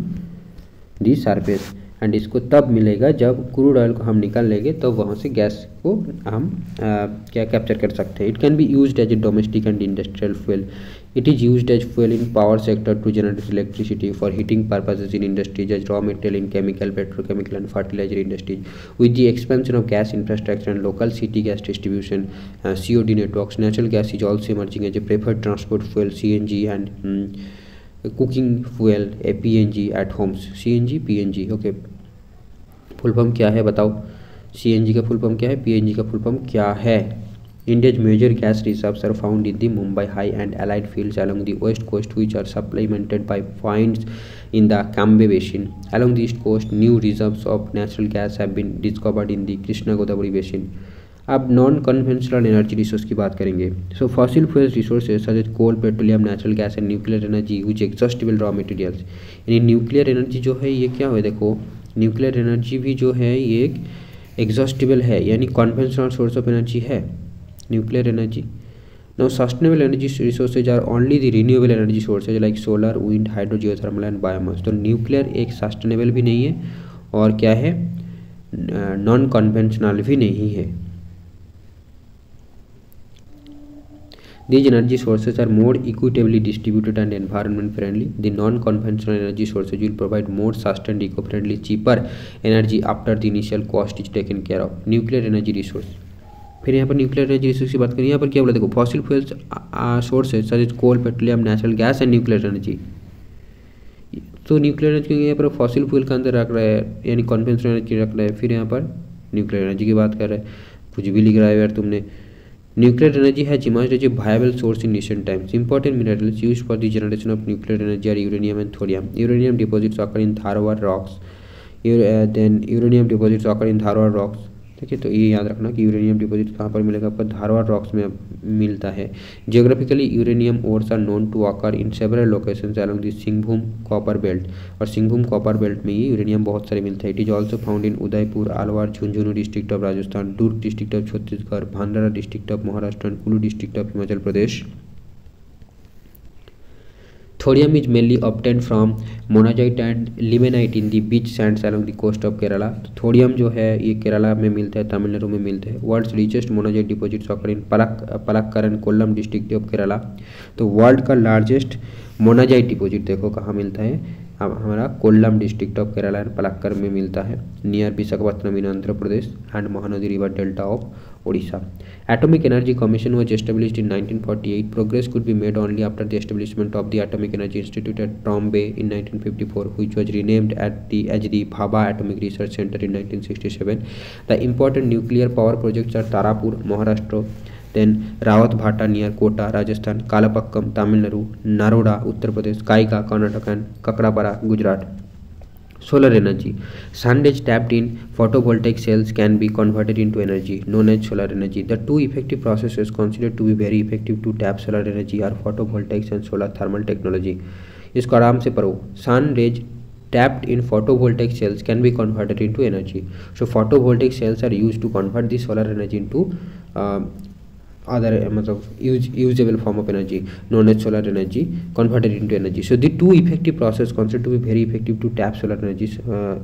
the surface. And इसको तब मिलेगा जब क्रूड ऑयल को हम निकाल लेंगे तो वहाँ से गैस को हम क्या कैप्चर कर सकते हैं. It can be used as a domestic and industrial fuel. It is used as fuel in power sector to generate electricity for heating purposes in industries as raw material in chemical, petrochemical and fertilizer industries. With the expansion of gas infrastructure and local city gas distribution, COD networks, natural gas is also emerging as a preferred transport fuel. CNG and cooking fuel, PNG at homes. CNG, PNG. Okay. Full form क्या है बताओ? CNG का full form क्या है? PNG का full form क्या है? India's major gas reserves are found in the Mumbai high and allied fields along the west coast, which are supplemented by finds in the Cambay basin. Along the east coast, new reserves of natural gas have been discovered in the Krishna Godavari basin. अब non conventional energy resource की बात करेंगे. So fossil fuels resources such as coal, petroleum, natural gas and nuclear energy use exhaustible raw materials. यानी nuclear energy जो है ये क्या है? देखो न्यूक्लियर एनर्जी भी जो है ये एक एग्जॉस्टिबल है, यानी कन्वेंशनल सोर्स ऑफ एनर्जी है nuclear energy. Now sustainable energy resources are only the renewable energy sources like solar, wind, hydro, geothermal and biomass. तो न्यूक्लियर एक सस्टेनेबल भी नहीं है और क्या है, नॉन कन्वेंशनल भी नहीं है. These energy sources are more equitably distributed and environment friendly. The non-conventional energy sources will provide more sustained, eco-friendly, cheaper energy after the initial cost is taken care of. Nuclear energy resource. फिर यहाँ पर nuclear energy resource की बात करें, यहाँ पर क्या बोला देखो, fossil fuels sources such as coal, petroleum, natural gas and nuclear energy. तो न्यूक्लियर एनर्जी यहाँ पर फॉसिल फ्यूल का अंदर रख रहा है, यानी कन्वेंशनल एनर्जी रख रहा है, फिर यहाँ पर न्यूक्लियर एनर्जी की बात कर रहा है, कुछ भी लिख रहा है यार तुमने। Nuclear energy has emerged as a viable source in recent times. Important minerals used for the generation of nuclear energy are uranium and thorium. Uranium deposits occur in Tharwar rocks. Then uranium deposits occur in Tharwar rocks. ठीक है, तो ये याद रखना कि uranium deposit कहाँ पर मिलेगा, आपका धारवाड़ रॉक्स में मिलता है. Geographically uranium ores are known to occur in several locations along the Singhbhum copper belt, और सिंहभूम कॉपर बेल्ट में ये यूरेनियम बहुत सारे मिलता है. It is also found in Udaipur, Alwar, Jhunjhunu district of Rajasthan, Durg district of Chhattisgarh, Bhandara district of Maharashtra and Kullu district of Himachal Pradesh. Thorium is mainly obtained from monazite and limonite in the beach sands along the coast of Kerala. Thorium जो है ये केरला में मिलता है, तमिलनाडु में मिलता है. World's richest monazite deposits occur in Palakkad and Kollam district of Kerala. तो वर्ल्ड का लार्जेस्ट मोनाजाइट डिपॉजिट देखो कहाँ मिलता है, हमारा Kollam district of Kerala and Palakkad में मिलता है, near Visakhapatnam in Andhra Pradesh and Mahanadi river delta of Odisha. Atomic Energy Commission was established in 1948. Progress could be made only after the establishment of the Atomic Energy Institute at Bombay in 1954, which was renamed as the Bhabha Atomic Research Center in 1967. The important nuclear power projects are Tarapur, Maharashtra, then Rawatbhata near Kota, Rajasthan, Kalapakkam, Tamil Nadu, Naroda, Uttar Pradesh, Kaika, Karnataka, and Kakrapara, Gujarat. Solar energy. Sun rays tapped in photovoltaic cells can be converted into energy known as solar energy. The two effective processes considered to be very effective to tap solar energy are photovoltaics and solar thermal technology. इसको आराम से पढ़ो. Sun rays tapped in photovoltaic cells can be converted into energy. So photovoltaic cells are used to convert the solar energy into other usable form of energy known as solar energy converted into energy. So the two effective process considered to be very effective to tap solar energy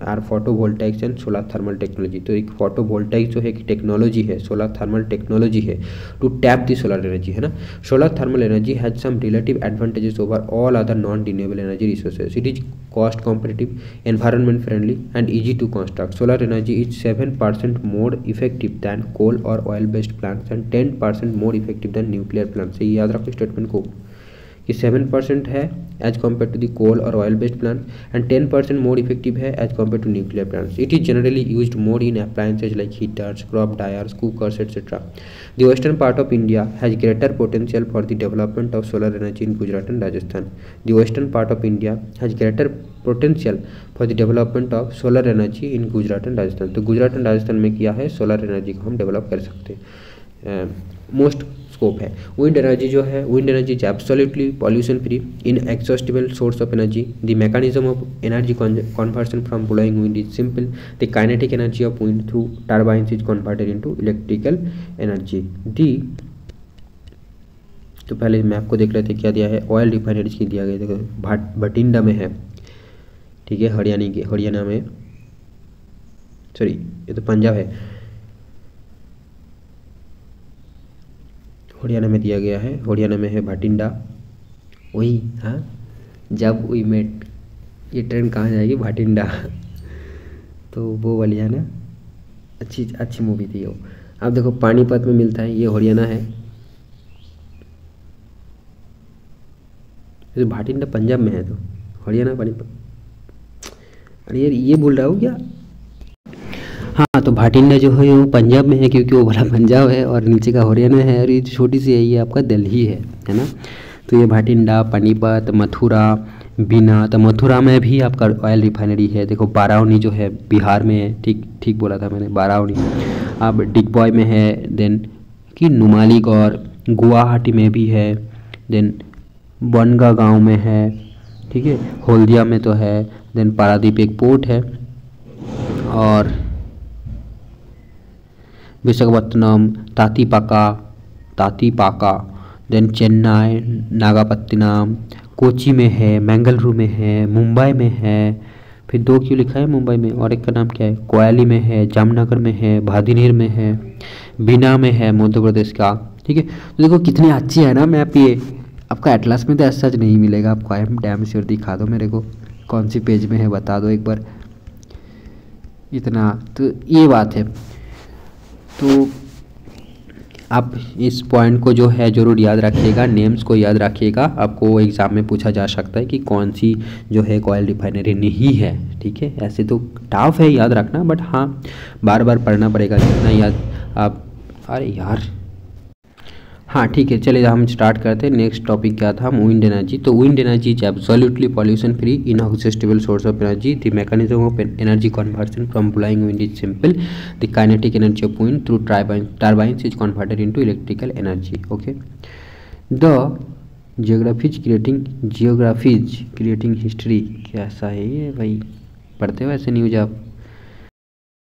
are photovoltaics and solar thermal technology. तो एक photovoltaic जो है कि technology है, solar thermal technology है to tap the solar energy, है ना. Solar thermal energy has some relative advantages over all other non-renewable energy resources. It is cost competitive, environment friendly and easy to construct. Solar energy is 7% more effective than coal or oil based plants and 10% more effective than nuclear plants. ये याद रखो statement को कि 7% है as compare to the coal और oil based plant and 10% more effective है as compare to nuclear plants. It is generally used more in appliances like heaters, crop dryers, cookers etcetera. The western part of India has greater potential for the development of solar energy in Gujarat and Rajasthan. The western part of India has greater potential for the development of solar energy in Gujarat and Rajasthan. तो Gujarat and Rajasthan में किया है solar energy को हम develop कर सकते हैं. Most scope है. विंड एनर्जी जो है, wind energy is absolutely pollution free, inexhaustible source of energy. The mechanism of energy conversion from blowing wind is simple. The kinetic energy of wind through turbines is converted into electrical energy. तो पहले map को देख रहे थे, क्या दिया है, oil refineries की दिया गया. देखो भटिंडा में है, ठीक है, हरियाणा में, सॉरी ये तो पंजाब है, हरियाणा में दिया गया है. हरियाणा में है भटिंडा. वही हाँ, जब वी मेट, ये ट्रेन कहाँ जाएगी, भटिंडा. तो वो वाली है ना, अच्छी मूवी थी वो. अब देखो पानीपत में मिलता है, ये हरियाणा है. तो भटिंडा पंजाब में है, तो हरियाणा पानीपत. अरे यार ये बोल रहा हूँ क्या. हाँ, तो भाटिंडा जो है वो पंजाब में है, क्योंकि वो बड़ा पंजाब है और नीचे का हरियाणा है, और ये छोटी सी है, ये आपका दिल्ली है ना. तो ये भाटिंडा, पानीपत, मथुरा, बीना. तो मथुरा में भी आपका ऑयल रिफाइनरी है. देखो बारावनी जो है बिहार में है, ठीक बोला था मैंने, बारावनी. अब डिगबॉय में है, देन कि नुमालीगढ़, गुवाहाटी में भी है, देन बनगा गाँव में है, ठीक है, हल्दिया में तो है, देन पारादीप एक पोर्ट है, और विशाखापट्टनम, तातीपाका, देन चेन्नई, नागापत्तिनम, कोची में है, मैंगलुरु में है, मुंबई में है. फिर 2 क्यों लिखा है मुंबई में, और एक का नाम क्या है, कोयली में है, जामनगर में है, भादीनीर में है, बीना में है मध्य प्रदेश का, ठीक है। तो देखो कितनी अच्छी है ना मैप ये, आपका एटलस में तो ऐसा सच नहीं मिलेगा आपको। I am damn sure. दिखा दो मेरे को कौन सी पेज में है, बता दो एक बार। इतना तो ये बात है। तो आप इस पॉइंट को जो है ज़रूर याद रखिएगा, नेम्स को याद रखिएगा। आपको एग्ज़ाम में पूछा जा सकता है कि कौन सी जो है ऑयल रिफाइनरी नहीं है, ठीक है। ऐसे तो टफ है याद रखना, बट हाँ बार बार पढ़ना पड़ेगा, जितना याद आप। अरे यार हाँ ठीक है, चलिए हम स्टार्ट करते हैं। नेक्स्ट टॉपिक क्या था, विंड एनर्जी। तो wind energy is absolutely pollution free inexhaustible source of energy. The mechanism of energy conversion from blowing wind is simple. The kinetic energy of wind through turbines is converted into electrical energy. Okay. The geographies creating history. कैसा है ये भाई, पढ़ते हो ऐसे news आप?